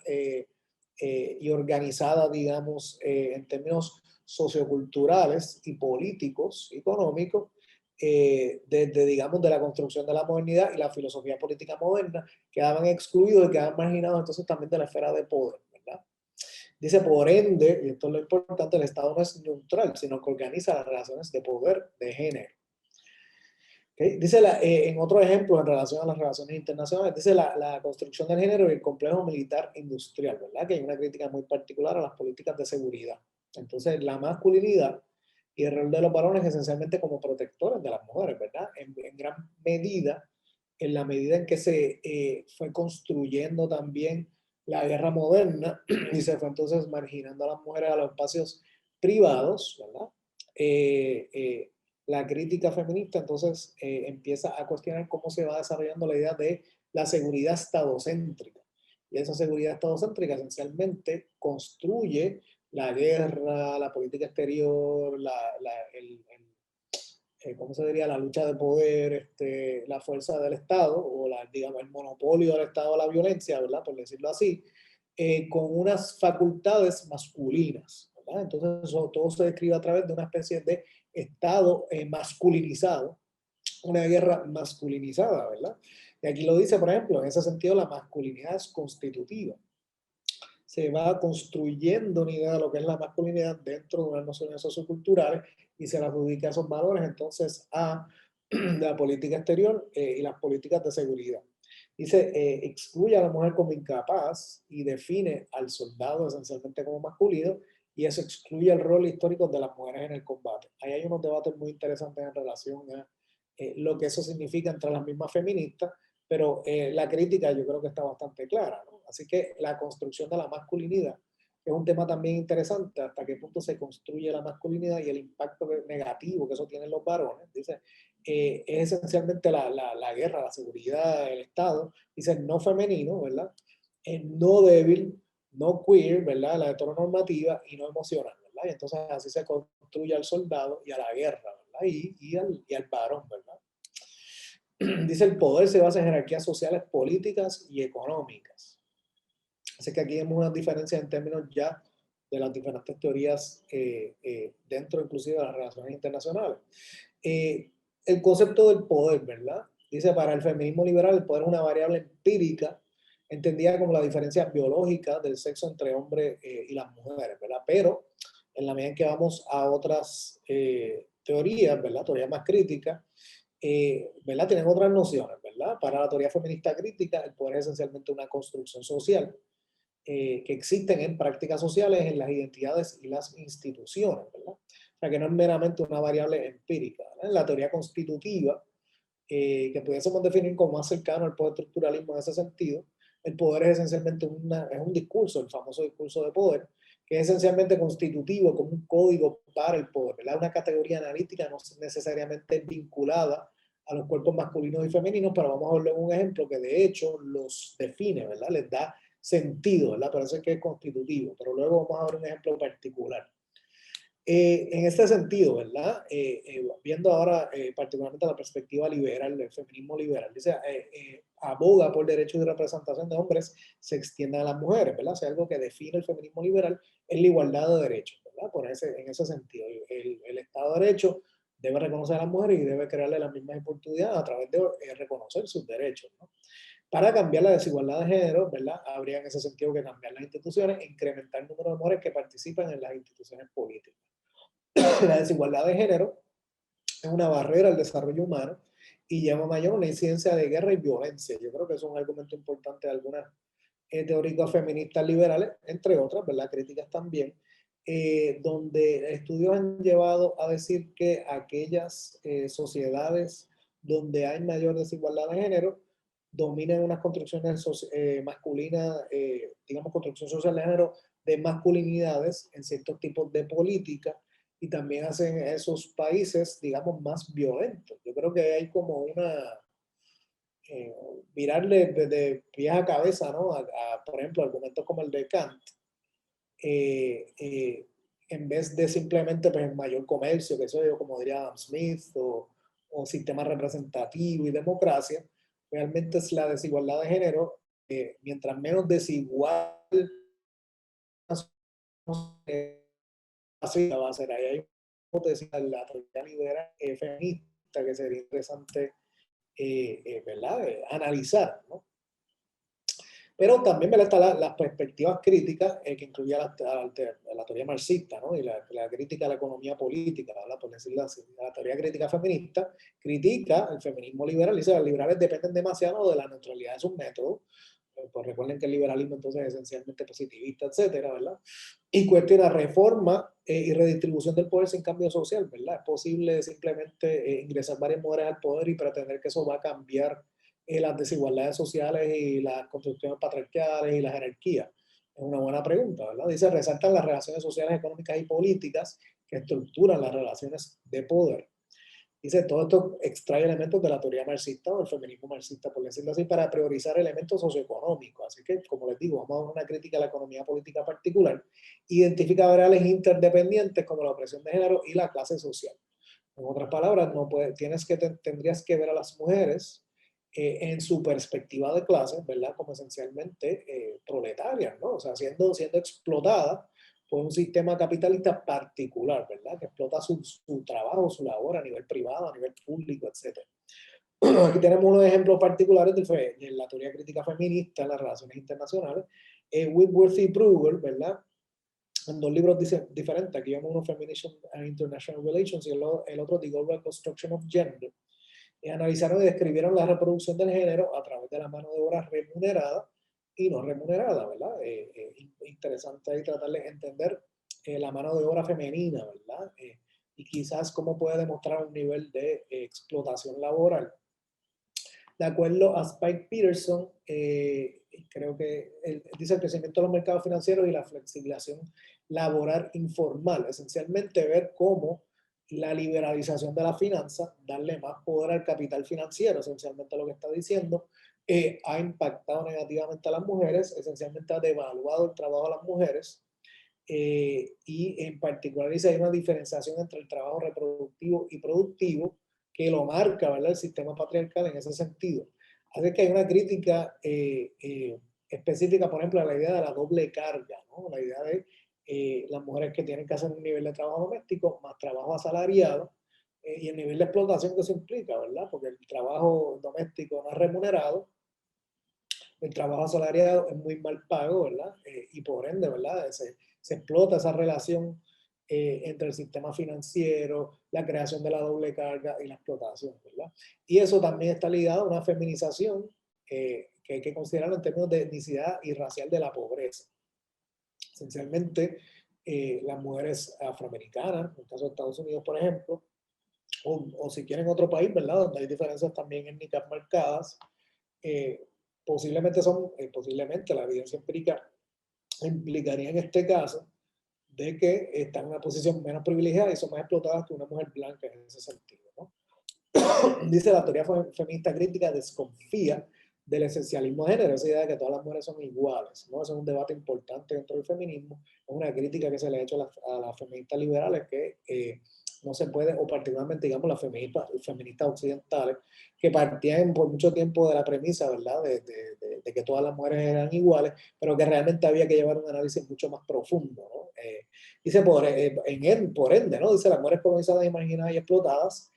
y organizada, digamos, en términos socioculturales y políticos, económicos, desde, digamos, de la construcción de la modernidad y la filosofía política moderna, quedaban excluidos y quedaban marginados entonces también de la esfera de poder, ¿verdad? Dice, por ende, y esto es lo importante, el Estado no es neutral, sino que organiza las relaciones de poder de género. ¿Okay? Dice, en otro ejemplo, en relación a las relaciones internacionales, dice la construcción del género y el complejo militar industrial, ¿verdad? Que hay una crítica muy particular a las políticas de seguridad. Entonces, la masculinidad y el rol de los varones esencialmente como protectores de las mujeres, ¿verdad? En gran medida, en la medida en que se fue construyendo también la guerra moderna y se fue entonces marginando a las mujeres a los espacios privados, ¿verdad? La crítica feminista entonces empieza a cuestionar cómo se va desarrollando la idea de la seguridad estadocéntrica. Y esa seguridad estadocéntrica esencialmente construye la guerra, la política exterior, ¿cómo se diría? La lucha de poder, la fuerza del Estado, o digamos, el monopolio del Estado a la violencia, ¿verdad? Por decirlo así, con unas facultades masculinas, ¿verdad? Entonces, todo se describe a través de una especie de Estado masculinizado, una guerra masculinizada, ¿verdad? Y aquí lo dice, por ejemplo, en ese sentido, la masculinidad es constitutiva. Se va construyendo una idea de lo que es la masculinidad dentro de unas nociones socioculturales y se le adjudica esos valores entonces a la política exterior y las políticas de seguridad. Dice, excluye a la mujer como incapaz y define al soldado esencialmente como masculino y eso excluye el rol histórico de las mujeres en el combate. Ahí hay unos debates muy interesantes en relación a lo que eso significa entre las mismas feministas, pero la crítica yo creo que está bastante clara, ¿no? Así que la construcción de la masculinidad es un tema también interesante, hasta qué punto se construye la masculinidad y el impacto negativo que eso tiene en los varones. Dice, es esencialmente la guerra, la seguridad, el Estado, dice no femenino, ¿verdad? No débil, no queer, ¿verdad? La heteronormativa y no emocional, ¿verdad? Y entonces así se construye al soldado y a la guerra, ¿verdad? Y al varón, ¿verdad? dice el poder se basa en jerarquías sociales, políticas y económicas. Así que aquí vemos unas diferencias en términos ya de las diferentes teorías dentro inclusive de las relaciones internacionales. El concepto del poder, ¿verdad? Dice, para el feminismo liberal el poder es una variable empírica entendida como la diferencia biológica del sexo entre hombres y las mujeres, ¿verdad? Pero en la medida en que vamos a otras teorías, ¿verdad? Teorías más críticas, ¿verdad? Tienen otras nociones, ¿verdad? Para la teoría feminista crítica, el poder es esencialmente una construcción social que existen en prácticas sociales, en las identidades y las instituciones, ¿verdad? O sea, que no es meramente una variable empírica, ¿verdad? En la teoría constitutiva, que pudiésemos definir como más cercano al postestructuralismo en ese sentido, el poder es esencialmente es un discurso, el famoso discurso de poder, que es esencialmente constitutivo como un código para el poder, ¿verdad? Una categoría analítica no necesariamente vinculada a los cuerpos masculinos y femeninos, pero vamos a verlo en un ejemplo que de hecho los define, ¿verdad? Les da sentido, ¿verdad? Parece que es constitutivo, pero luego vamos a ver un ejemplo particular. En este sentido, ¿verdad? Viendo ahora particularmente la perspectiva liberal, del feminismo liberal, dice, aboga por derechos y representación de hombres, se extiende a las mujeres, ¿verdad? O sea, algo que define el feminismo liberal es la igualdad de derechos, ¿verdad? En ese sentido, el Estado de Derecho debe reconocer a las mujeres y debe crearle las mismas oportunidades a través de reconocer sus derechos, ¿no? Para cambiar la desigualdad de género, ¿verdad? Habría en ese sentido que cambiar las instituciones e incrementar el número de mujeres que participan en las instituciones políticas. La desigualdad de género es una barrera al desarrollo humano y lleva mayor una incidencia de guerra y violencia. Yo creo que eso es un argumento importante de algunas teóricas feministas liberales, entre otras, ¿verdad? Críticas también, donde estudios han llevado a decir que aquellas sociedades donde hay mayor desigualdad de género dominan unas construcciones masculinas, digamos, construcción social de género de masculinidades en ciertos tipos de política y también hacen esos países, digamos, más violentos. Yo creo que hay como una, mirarle de pies a cabeza, ¿no? Por ejemplo, argumentos como el de Kant, en vez de simplemente pues, mayor comercio, que eso yo, como diría Adam Smith, o sistema representativo y democracia, realmente es la desigualdad de género. Mientras menos desigual así va a ser. Ahí hay potencial, la teoría liberal feminista que sería interesante ¿verdad? Analizar, ¿no? Pero también está las perspectivas críticas que incluía la teoría marxista, ¿no? Y la crítica a la economía política, ¿verdad? Por decirlo así. La teoría crítica feminista critica el feminismo liberal. Dice que los liberales dependen demasiado de la neutralidad de sus métodos. Pues recuerden que el liberalismo entonces es esencialmente positivista, etcétera, ¿verdad? Y cuestiona reforma y redistribución del poder sin cambio social, ¿verdad? Es posible simplemente ingresar varias mujeres al poder y pretender que eso va a cambiar las desigualdades sociales y las construcciones patriarcales y la jerarquía. Es una buena pregunta, ¿verdad? Dice, resaltan las relaciones sociales, económicas y políticas que estructuran las relaciones de poder. Dice, todo esto extrae elementos de la teoría marxista o del feminismo marxista, por decirlo así, para priorizar elementos socioeconómicos. Así que, como les digo, vamos a ver una crítica a la economía política particular. Identifica variables interdependientes como la opresión de género y la clase social. En otras palabras, no tendrías que ver a las mujeres en su perspectiva de clase, ¿verdad? Como esencialmente proletarias, ¿no? O sea, siendo explotadas por un sistema capitalista particular, ¿verdad? Que explota su trabajo, su labor a nivel privado, a nivel público, etc. Aquí tenemos unos ejemplos particulares de la teoría crítica feminista en las relaciones internacionales. Whitworth y Bruegel, ¿verdad? En dos libros diferentes. Aquí vemos uno, Feminism and International Relations, y el otro, The Global Construction of Gender. Y analizaron y describieron la reproducción del género a través de la mano de obra remunerada y no remunerada, ¿verdad? Interesante ahí tratar de entender la mano de obra femenina, ¿verdad? Y quizás cómo puede demostrar un nivel de explotación laboral. De acuerdo a Spike Peterson, creo que dice el crecimiento de los mercados financieros y la flexibilización laboral informal, esencialmente ver cómo la liberalización de la finanza, darle más poder al capital financiero, esencialmente lo que está diciendo, ha impactado negativamente a las mujeres, esencialmente ha devaluado el trabajo de las mujeres, y en particular dice hay una diferenciación entre el trabajo reproductivo y productivo, que lo marca, ¿verdad?, el sistema patriarcal en ese sentido. Así que hay una crítica específica, por ejemplo, a la idea de la doble carga, ¿no? La idea de las mujeres que tienen que hacer un nivel de trabajo doméstico más trabajo asalariado y el nivel de explotación que eso implica, ¿verdad? Porque el trabajo doméstico no es remunerado, el trabajo asalariado es muy mal pago, ¿verdad? Y por ende, ¿verdad? Se explota esa relación entre el sistema financiero, la creación de la doble carga y la explotación, ¿verdad? Y eso también está ligado a una feminización que hay que considerarlo en términos de etnicidad y racial de la pobreza. Esencialmente, las mujeres afroamericanas, en el caso de Estados Unidos, por ejemplo, o si quieren otro país, ¿verdad?, donde hay diferencias también étnicas marcadas, eh, posiblemente la evidencia empírica implicaría en este caso de que están en una posición menos privilegiada y son más explotadas que una mujer blanca en ese sentido, ¿no? Dice la teoría feminista crítica desconfía del esencialismo de género, esa idea de que todas las mujeres son iguales, ¿no? Eso es un debate importante dentro del feminismo, es una crítica que se le ha hecho a las feministas liberales que no se puede, o particularmente, digamos, las feministas occidentales, que partían por mucho tiempo de la premisa, ¿verdad?, de que todas las mujeres eran iguales, pero que realmente había que llevar un análisis mucho más profundo, ¿no? Dice, por ende, ¿no? Dice, las mujeres colonizadas, imaginadas y explotadas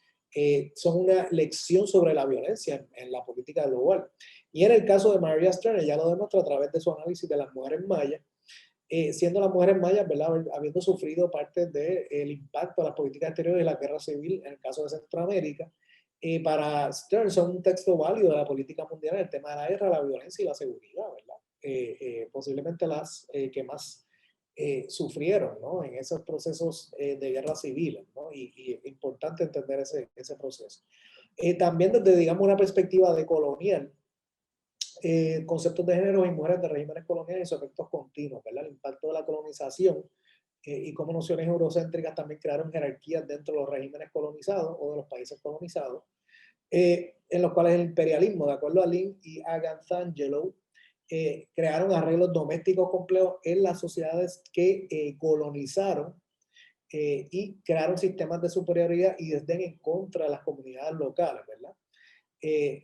son una lección sobre la violencia en la política global. Y en el caso de Maria Stern, ella lo demuestra a través de su análisis de las mujeres mayas, siendo las mujeres mayas, ¿verdad?, habiendo sufrido parte del impacto de las políticas exteriores de la guerra civil en el caso de Centroamérica, para Stern son un texto válido de la política mundial en el tema de la guerra, la violencia y la seguridad, ¿verdad? Posiblemente las que más sufrieron, ¿no?, en esos procesos de guerra civil, ¿no? Y es importante entender ese proceso. También desde, digamos, una perspectiva de colonial, conceptos de género y mujeres de regímenes coloniales y sus efectos continuos, ¿verdad? El impacto de la colonización y cómo nociones eurocéntricas también crearon jerarquías dentro de los regímenes colonizados o de los países colonizados, en los cuales el imperialismo, de acuerdo a Lynn y Aganthangelo, crearon arreglos domésticos complejos en las sociedades que colonizaron y crearon sistemas de superioridad y desdén en contra de las comunidades locales, ¿verdad?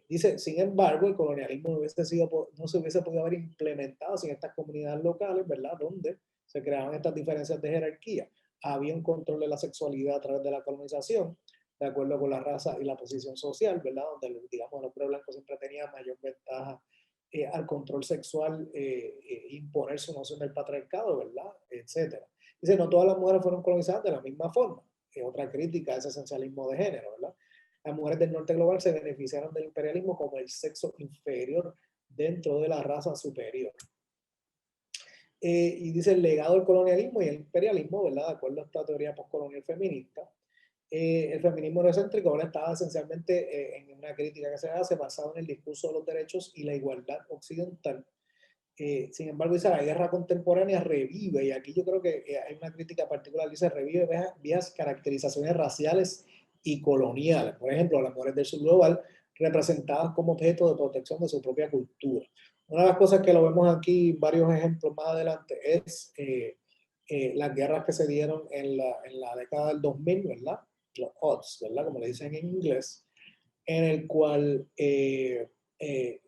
Dice, sin embargo, el colonialismo no se hubiese podido haber implementado sin estas comunidades locales, ¿verdad?, donde se creaban estas diferencias de jerarquía. Había un control de la sexualidad a través de la colonización, de acuerdo con la raza y la posición social, ¿verdad?, donde, digamos, el hombre blanco siempre tenía mayor ventaja al control sexual, imponer su noción del patriarcado, ¿verdad?, etcétera. Dice, no todas las mujeres fueron colonizadas de la misma forma. Otra crítica a ese esencialismo de género, ¿verdad? Las mujeres del norte global se beneficiaron del imperialismo como el sexo inferior dentro de la raza superior. Y dice el legado del colonialismo y el imperialismo, ¿verdad?, de acuerdo a esta teoría postcolonial feminista. El feminismo eurocéntrico ahora estaba esencialmente en una crítica que se hace basado en el discurso de los derechos y la igualdad occidental. Sin embargo, dice la guerra contemporánea revive, y aquí yo creo que hay una crítica particular, dice revive viejas caracterizaciones raciales y coloniales. Por ejemplo, las mujeres del sur global representadas como objeto de protección de su propia cultura. Una de las cosas que lo vemos aquí, varios ejemplos más adelante, es las guerras que se dieron en la década del 2000, ¿verdad? Los odds, ¿verdad? Como le dicen en inglés, en el cual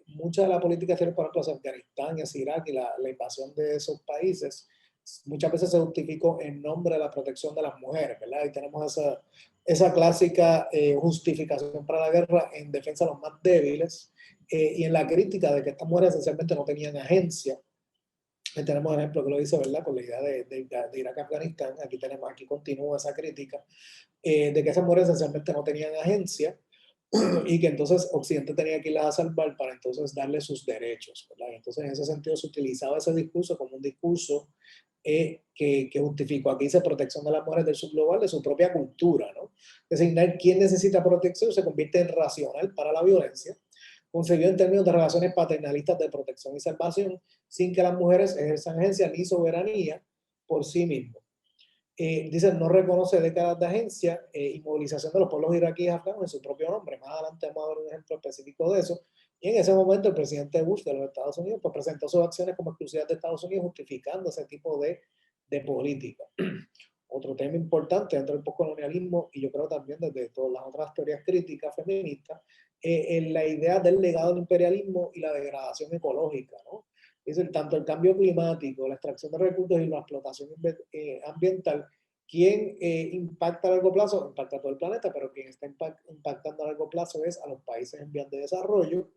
mucha de la política exterior, por ejemplo, hacia Afganistán y hacia Irak y la invasión de esos países, muchas veces se justificó en nombre de la protección de las mujeres, ¿verdad? Y tenemos esa clásica justificación para la guerra en defensa de los más débiles y en la crítica de que estas mujeres esencialmente no tenían agencia. Tenemos un ejemplo que lo dice, ¿verdad?, con la idea de Irak-Afganistán. Aquí continúa esa crítica de que esas mujeres esencialmente no tenían agencia y que entonces Occidente tenía que irlas a salvar para entonces darle sus derechos, ¿verdad? Entonces en ese sentido se utilizaba ese discurso como un discurso que justificó, aquí dice protección de las mujeres del subglobal, de su propia cultura, ¿no? Designar quién necesita protección se convierte en racional para la violencia, concebido en términos de relaciones paternalistas de protección y salvación, sin que las mujeres ejerzan agencia ni soberanía por sí mismas. Dicen, no reconoce décadas de agencia y movilización de los pueblos iraquíes afganos en su propio nombre. Más adelante vamos a ver un ejemplo específico de eso. Y en ese momento el presidente Bush de los Estados Unidos pues, presentó sus acciones como exclusivas de Estados Unidos, justificando ese tipo de política. otro tema importante dentro del postcolonialismo, y yo creo también desde todas las otras teorías críticas feministas, en la idea del legado del imperialismo y la degradación ecológica, ¿no? Es decir, tanto el cambio climático, la extracción de recursos y la explotación ambiental, quien impacta a largo plazo, impacta a todo el planeta, pero quien está impactando a largo plazo es a los países en vías de desarrollo,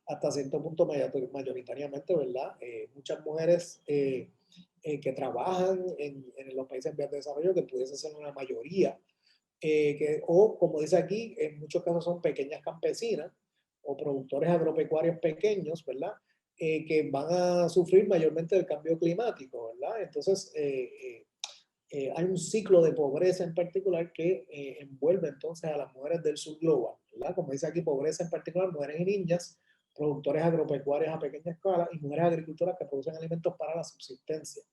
hasta cierto punto mayoritariamente, ¿verdad? Muchas mujeres que trabajan en los países en vías de desarrollo, que pudiese ser una mayoría, o como dice aquí, en muchos casos son pequeñas campesinas o productores agropecuarios pequeños, ¿verdad? Que van a sufrir mayormente del cambio climático, ¿verdad? Entonces, hay un ciclo de pobreza en particular que envuelve entonces a las mujeres del sur global, ¿verdad? Como dice aquí, pobreza en particular, mujeres y niñas, productores agropecuarios a pequeña escala y mujeres agricultoras que producen alimentos para la subsistencia.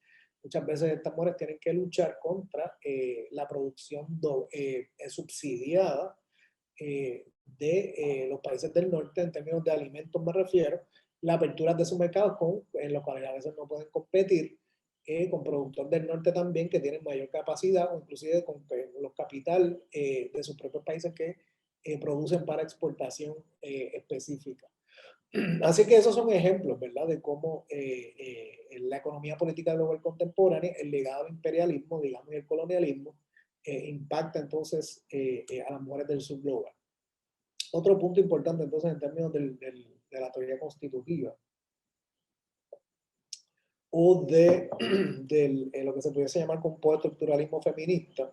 Muchas veces estas mujeres tienen que luchar contra la producción subsidiada de los países del norte, en términos de alimentos me refiero, la apertura de sus mercados en los cuales a veces no pueden competir, con productores del norte también que tienen mayor capacidad, o inclusive con los capital de sus propios países que producen para exportación específica. Así que esos son ejemplos, ¿verdad?, de cómo la economía política global contemporánea, el legado del imperialismo, digamos, y el colonialismo, impacta entonces a las mujeres del sur global. Otro punto importante entonces en términos de la teoría constitutiva o de lo que se pudiese llamar compuesto estructuralismo feminista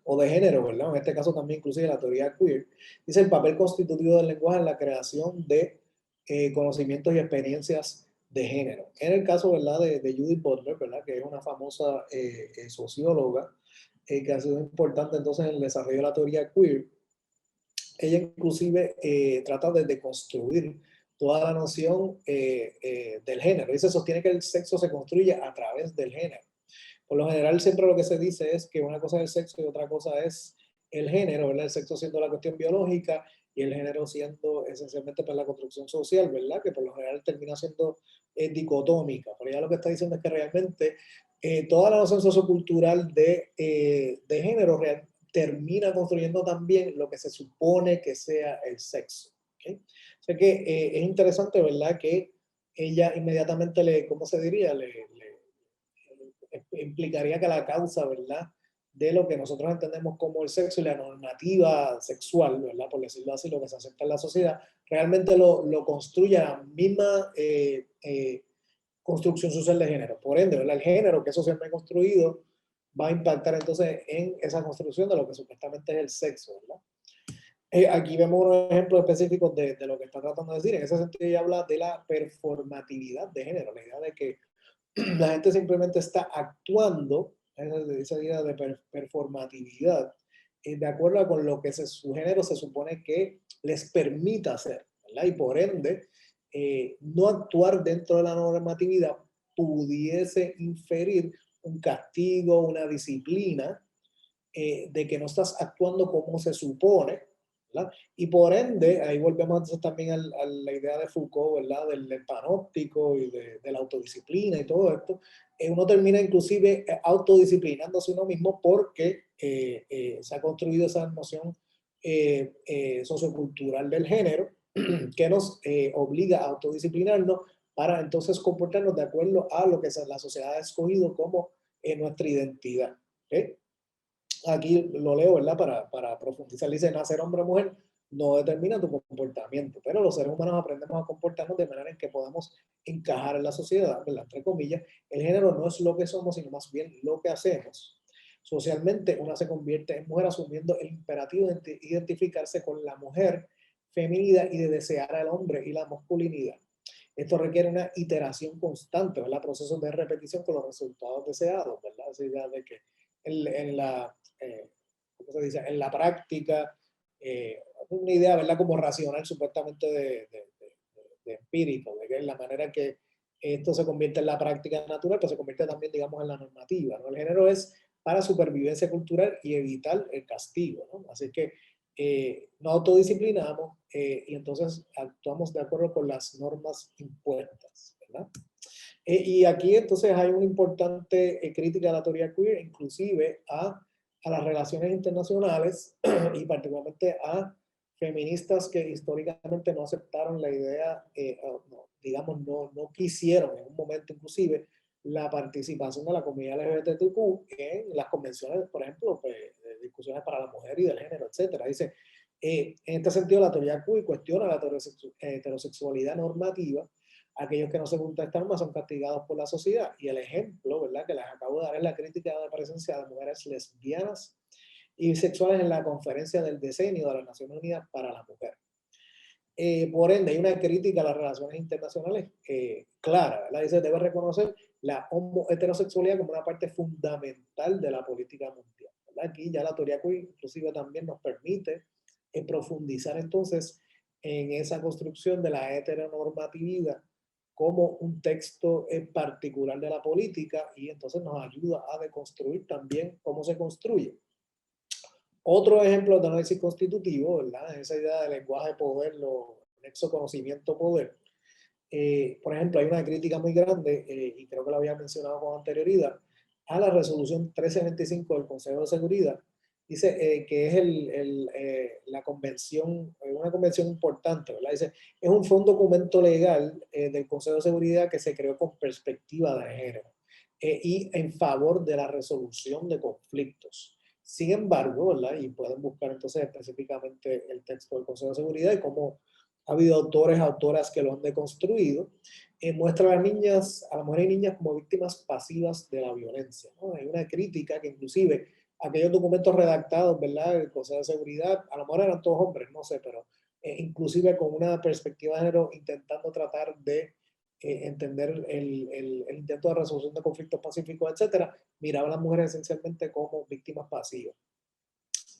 o de género, ¿verdad? En este caso también inclusive la teoría queer, dice el papel constitutivo del lenguaje en la creación de conocimientos y experiencias de género. En el caso, ¿verdad?, de Judith Butler, ¿verdad?, que es una famosa socióloga que ha sido importante entonces en el desarrollo de la teoría queer, ella inclusive trata de deconstruir toda la noción del género. Y se sostiene que el sexo se construye a través del género. Por lo general siempre lo que se dice es que una cosa es el sexo y otra cosa es el género, ¿verdad? El sexo siendo la cuestión biológica y el género siendo esencialmente para la construcción social, ¿verdad? Que por lo general termina siendo dicotómica. Pero ella lo que está diciendo es que realmente toda la noción sociocultural de género termina construyendo también lo que se supone que sea el sexo. ¿Okay? O sea que es interesante, ¿verdad?, que ella inmediatamente ¿cómo se diría? Implicaría que la causa, ¿verdad?, de lo que nosotros entendemos como el sexo y la normativa sexual, ¿verdad?, por decirlo así, lo que se acepta en la sociedad, realmente lo construye la misma construcción social de género. Por ende, ¿verdad?, el género que es socialmente construido va a impactar entonces en esa construcción de lo que supuestamente es el sexo, ¿verdad? Aquí vemos unos ejemplos específicos de lo que está tratando de decir. En ese sentido, ella habla de la performatividad de género, la idea de que la gente simplemente está actuando, esa idea de performatividad, de acuerdo con lo que su género se supone que les permita hacer, ¿verdad? Y por ende, no actuar dentro de la normatividad pudiese inferir un castigo, una disciplina, de que no estás actuando como se supone, ¿verdad? Y por ende, ahí volvemos entonces también a la idea de Foucault, ¿verdad?, del panóptico y de la autodisciplina y todo esto. Uno termina inclusive autodisciplinándose uno mismo porque se ha construido esa noción sociocultural del género que nos obliga a autodisciplinarnos para entonces comportarnos de acuerdo a lo que la sociedad ha escogido como nuestra identidad. ¿Okay? Aquí lo leo, ¿verdad?, para profundizar. Dice, nacer hombre o mujer no determina tu comportamiento, pero los seres humanos aprendemos a comportarnos de manera en que podamos encajar en la sociedad, ¿verdad?, entre comillas. El género no es lo que somos, sino más bien lo que hacemos. Socialmente, una se convierte en mujer asumiendo el imperativo de identificarse con la mujer feminidad y de desear al hombre y la masculinidad. Esto requiere una iteración constante, ¿verdad?, procesos de repetición con los resultados deseados, ¿verdad? Esa idea de que en la ¿cómo se dice?, en la práctica, una idea, ¿verdad?, como racional supuestamente de empírico, de que es la manera que esto se convierte en la práctica natural, pero se convierte también, digamos, en la normativa, ¿no? El género es para supervivencia cultural y evitar el castigo, ¿no? Así que nos autodisciplinamos y entonces actuamos de acuerdo con las normas impuestas, ¿verdad? Y aquí entonces hay una importante crítica a la teoría queer, inclusive a las relaciones internacionales y particularmente a feministas que históricamente no aceptaron la idea, no, digamos, no quisieron en un momento inclusive la participación de la comunidad LGBTQ en las convenciones, por ejemplo, pues, de discusiones para la mujer y del género, etcétera. Dice, en este sentido, la teoría queer cuestiona la heterosexualidad normativa. Aquellos que no se contestan más son castigados por la sociedad. Y el ejemplo, ¿verdad?, que les acabo de dar es la crítica de la presencia de mujeres lesbianas y bisexuales en la conferencia del decenio de las Naciones Unidas para la Mujer. Por ende, hay una crítica a las relaciones internacionales clara, ¿verdad? Dice, debe reconocer la heterosexualidad como una parte fundamental de la política mundial, ¿verdad? Aquí ya la teoría queer inclusive también nos permite profundizar entonces en esa construcción de la heteronormatividad como un texto en particular de la política y entonces nos ayuda a deconstruir también cómo se construye. Otro ejemplo de análisis constitutivo, ¿verdad? Esa idea de lenguaje-poder, nexo conocimiento-poder. Por ejemplo, hay una crítica muy grande, y creo que lo había mencionado con anterioridad, a la resolución 1325 del Consejo de Seguridad. Dice que es la convención, una convención importante, ¿verdad? Dice, es un documento legal del Consejo de Seguridad que se creó con perspectiva de género y en favor de la resolución de conflictos. Sin embargo, ¿verdad? Y pueden buscar entonces específicamente el texto del Consejo de Seguridad y cómo ha habido autores, autoras que lo han deconstruido, muestra a las niñas, a las mujeres y niñas como víctimas pasivas de la violencia, ¿no? Hay una crítica que inclusive aquellos documentos redactados, ¿verdad?, del Consejo de Seguridad, a lo mejor eran todos hombres, no sé, pero inclusive con una perspectiva de género intentando tratar de entender el intento de resolución de conflictos pacíficos, etcétera, miraba a las mujeres esencialmente como víctimas pasivas.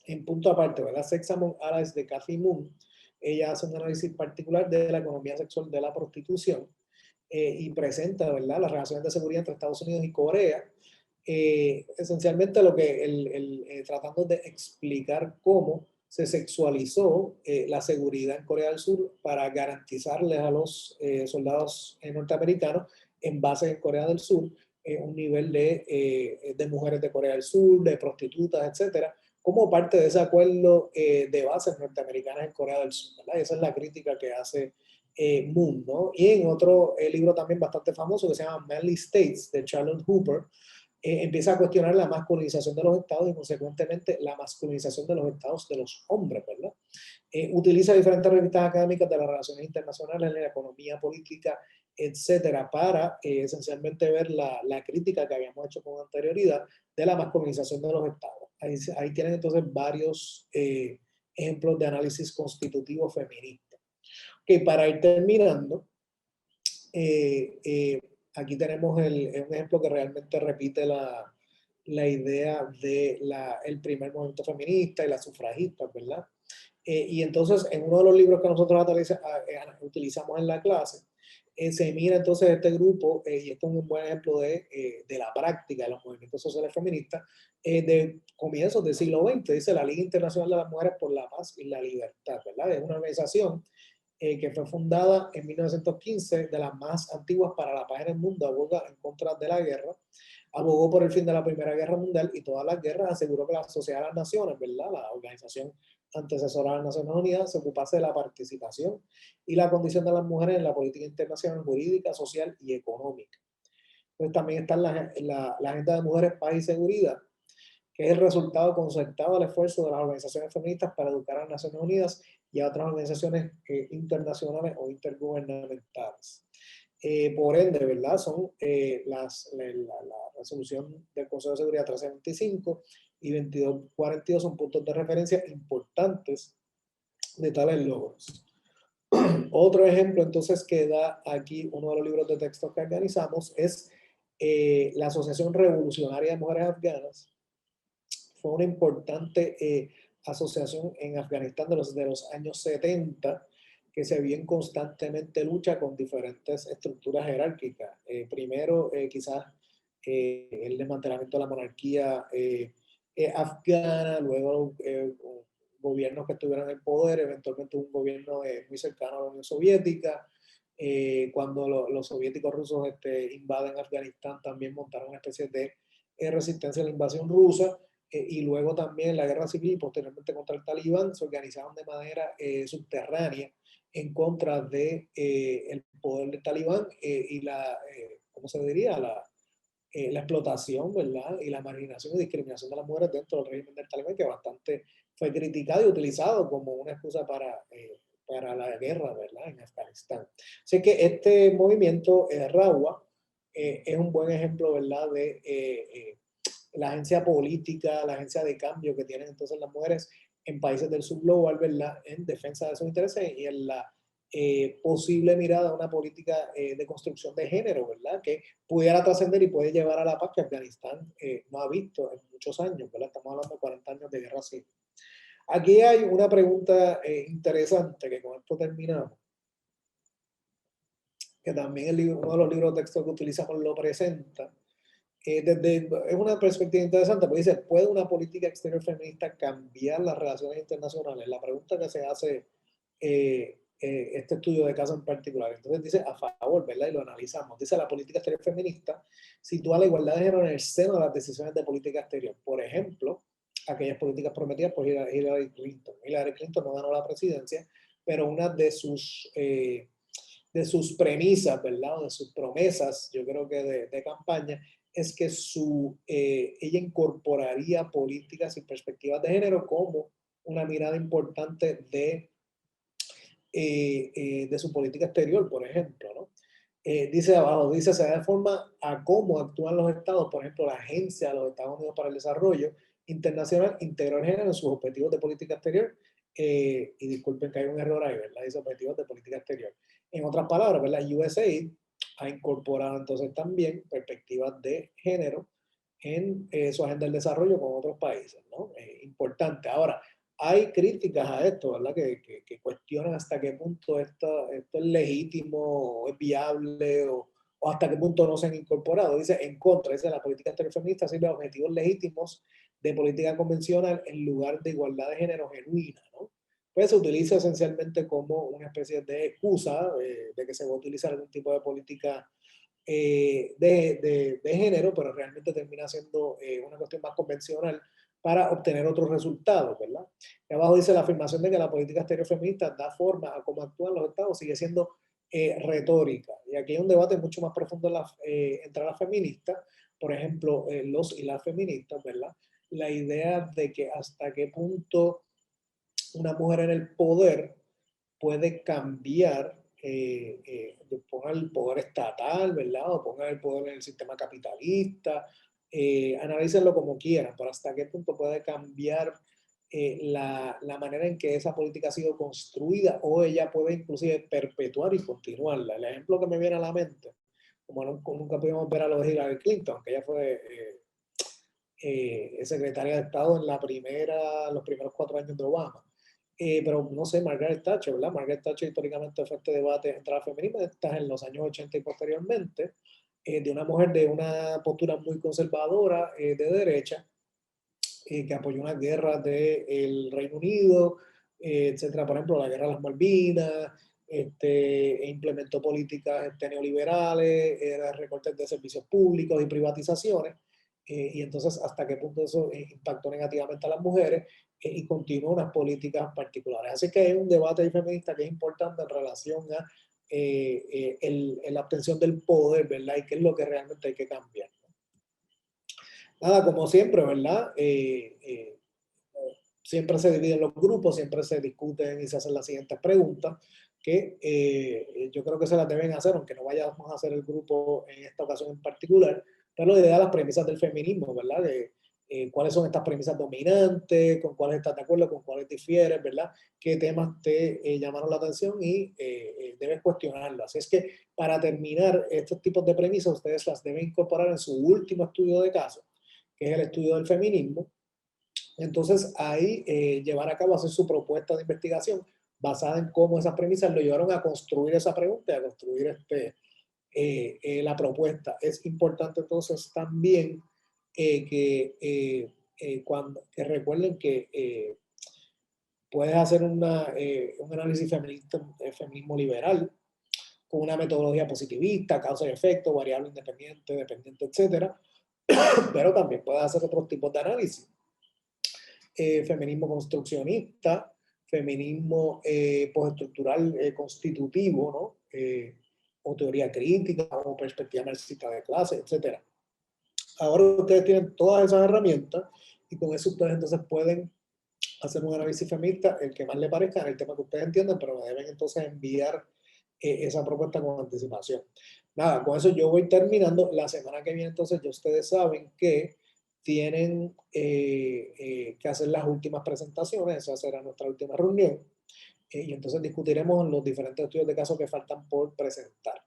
En punto aparte, ¿verdad? Sex Among Allies de Cathy Moon, ella hace un análisis particular de la economía sexual de la prostitución y presenta, ¿verdad?, las relaciones de seguridad entre Estados Unidos y Corea. Esencialmente lo que tratando de explicar cómo se sexualizó la seguridad en Corea del Sur para garantizarles a los soldados norteamericanos en base en Corea del Sur un nivel de mujeres de Corea del Sur, de prostitutas, etcétera, como parte de ese acuerdo de bases norteamericanas en Corea del Sur, ¿verdad? Esa es la crítica que hace Moon, ¿no? Y en otro libro también bastante famoso que se llama Manly States, de Charlotte Hooper, empieza a cuestionar la masculinización de los estados y consecuentemente la masculinización de los estados de los hombres, ¿verdad? Utiliza diferentes revistas académicas de las relaciones internacionales, en la economía política, etcétera, para esencialmente ver la crítica que habíamos hecho con anterioridad de la masculinización de los estados. Ahí tienen entonces varios ejemplos de análisis constitutivo feminista. Que para ir terminando, aquí tenemos un ejemplo que realmente repite la idea del primer movimiento feminista y las sufragistas, ¿verdad? Y entonces, en uno de los libros que nosotros utilizamos en la clase, se mira entonces este grupo, y esto es un buen ejemplo de la práctica de los movimientos sociales feministas, de comienzos del siglo XX, dice la Liga Internacional de las Mujeres por la Paz y la Libertad, ¿verdad? Es una organización que fue fundada en 1915, de las más antiguas para la paz en el mundo, aboga en contra de la guerra, abogó por el fin de la Primera Guerra Mundial y todas las guerras, aseguró que la Sociedad de las Naciones, ¿verdad?, la organización antecesora de las Naciones Unidas, se ocupase de la participación y la condición de las mujeres en la política internacional, jurídica, social y económica. Pues también está la Agenda de Mujeres, Paz y Seguridad, que es el resultado concertado del esfuerzo de las organizaciones feministas para educar a las Naciones Unidas y a otras organizaciones internacionales o intergubernamentales. Por ende, ¿verdad? Son la resolución del Consejo de Seguridad 1325 y 2242 son puntos de referencia importantes de tales logros. Otro ejemplo entonces que da aquí uno de los libros de texto que organizamos es la Asociación Revolucionaria de Mujeres Afganas. Fue una importante asociación en Afganistán de los años 70 que se vio en constantemente lucha con diferentes estructuras jerárquicas. Primero, quizás el desmantelamiento de la monarquía afgana, luego gobiernos que estuvieron en el poder, eventualmente un gobierno muy cercano a la Unión Soviética, Cuando los soviéticos rusos invaden Afganistán, también montaron una especie de resistencia a la invasión rusa. Y luego también en la guerra civil y posteriormente contra el Talibán se organizaron de manera subterránea en contra de el poder del Talibán y ¿cómo se diría? La explotación, ¿verdad? Y la marginación y discriminación de las mujeres dentro del régimen del Talibán, que bastante fue criticado y utilizado como una excusa para la guerra, ¿verdad? En Afganistán. Así que este movimiento, RAWA, es un buen ejemplo, ¿verdad? De la agencia política, la agencia de cambio que tienen entonces las mujeres en países del sur global, ¿verdad? En defensa de sus intereses y en la posible mirada a una política de construcción de género, ¿verdad? Que pudiera trascender y puede llevar a la paz que Afganistán no ha visto en muchos años, ¿verdad? Estamos hablando de 40 años de guerra civil. Aquí hay una pregunta interesante que con esto terminamos, que también uno de los libros de texto que utilizamos lo presenta. Es una perspectiva interesante, porque dice, ¿puede una política exterior feminista cambiar las relaciones internacionales? La pregunta que se hace este estudio de caso en particular. Entonces dice a favor, ¿verdad? Y lo analizamos. Dice, la política exterior feminista sitúa la igualdad de género en el seno de las decisiones de política exterior. Por ejemplo, aquellas políticas prometidas por Hillary Clinton. Hillary Clinton no ganó la presidencia, pero una de sus premisas, ¿verdad? O de sus promesas, yo creo que de campaña, es que ella incorporaría políticas y perspectivas de género como una mirada importante de su política exterior, por ejemplo, ¿no? Dice abajo, dice, se da de forma a cómo actúan los estados, por ejemplo, la Agencia de los Estados Unidos para el Desarrollo Internacional integró el género en sus objetivos de política exterior, y disculpen que hay un error ahí, ¿verdad? Dice objetivos de política exterior. En otras palabras, ¿verdad? USAID ha incorporado entonces también perspectivas de género en su agenda del desarrollo con otros países, ¿no? Importante. Ahora, hay críticas a esto, ¿verdad? Que cuestionan hasta qué punto esto es legítimo, o es viable, o hasta qué punto no se han incorporado. Dice, en contra, dice, la política exterior feminista sirve a objetivos legítimos de política convencional en lugar de igualdad de género genuina, ¿no? Pues se utiliza esencialmente como una especie de excusa de que se va a utilizar algún tipo de política de género, pero realmente termina siendo una cuestión más convencional para obtener otros resultados, ¿verdad? Y abajo dice la afirmación de que la política exterior feminista da forma a cómo actúan los estados, sigue siendo retórica. Y aquí hay un debate mucho más profundo entre las feministas, por ejemplo, los y las feministas, ¿verdad? La idea de que hasta qué punto una mujer en el poder puede cambiar, pongan el poder estatal, ¿verdad? O pongan el poder en el sistema capitalista, analícenlo como quieran, pero hasta qué punto puede cambiar la manera en que esa política ha sido construida o ella puede inclusive perpetuar y continuarla. El ejemplo que me viene a la mente, como nunca pudimos ver a los de Hillary Clinton, que ella fue secretaria de Estado en los primeros 4 años de Obama. Pero no sé, Margaret Thatcher, ¿verdad? Margaret Thatcher históricamente fue este debate entre las feministas en los años 80 y posteriormente, de una mujer de una postura muy conservadora de derecha, que apoyó unas guerras del Reino Unido, etcétera, por ejemplo, la guerra de las Malvinas, e implementó políticas neoliberales, recortes de servicios públicos y privatizaciones, y entonces hasta qué punto eso impactó negativamente a las mujeres, y continuó unas políticas particulares. Así que hay un debate feminista que es importante en relación a la obtención del poder, ¿verdad? Y qué es lo que realmente hay que cambiar. Nada, como siempre, ¿verdad? Siempre se dividen los grupos, siempre se discuten y se hacen las siguientes preguntas que yo creo que se las deben hacer, aunque no vayamos a hacer el grupo en esta ocasión en particular, pero la idea de las premisas del feminismo, ¿verdad? De cuáles son estas premisas dominantes, con cuáles estás de acuerdo, con cuáles difieres, ¿verdad? Qué temas te llamaron la atención y debes cuestionarlas. Así es que para terminar estos tipos de premisas, ustedes las deben incorporar en su último estudio de caso, que es el estudio del feminismo. Entonces ahí llevar a cabo, hacer su propuesta de investigación basada en cómo esas premisas lo llevaron a construir esa pregunta y a construir la propuesta. Es importante entonces también que recuerden que puedes hacer un análisis feminismo liberal, con una metodología positivista, causa y efecto, variable independiente, dependiente, etcétera. Pero también puedes hacer otros tipos de análisis. Feminismo construccionista, feminismo postestructural constitutivo, ¿no? O teoría crítica, o perspectiva marxista de clase, etcétera. Ahora ustedes tienen todas esas herramientas y con eso ustedes entonces pueden hacer un análisis feminista, el que más le parezca, en el tema que ustedes entiendan, pero me deben entonces enviar esa propuesta con anticipación. Nada, con eso yo voy terminando. La semana que viene entonces ya ustedes saben que tienen que hacer las últimas presentaciones, esa será nuestra última reunión, y entonces discutiremos los diferentes estudios de caso que faltan por presentar.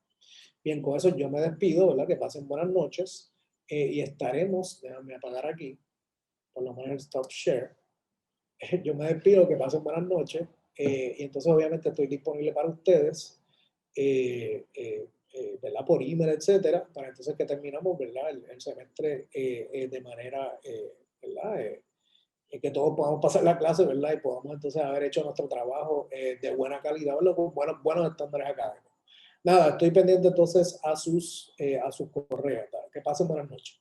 Bien, con eso yo me despido, ¿verdad? Que pasen buenas noches y estaremos, déjame apagar aquí, por lo menos el stop share. Yo me despido, que pasen buenas noches y entonces obviamente estoy disponible para ustedes, ¿verdad? Por email, etcétera, para entonces que terminamos, ¿verdad? El semestre de manera, ¿verdad? Que todos podamos pasar la clase, ¿verdad? Y podamos entonces haber hecho nuestro trabajo de buena calidad, ¿verdad? Con buenos estándares académicos. Nada, estoy pendiente entonces a sus correos. ¿Verdad? Que pasen buenas noches.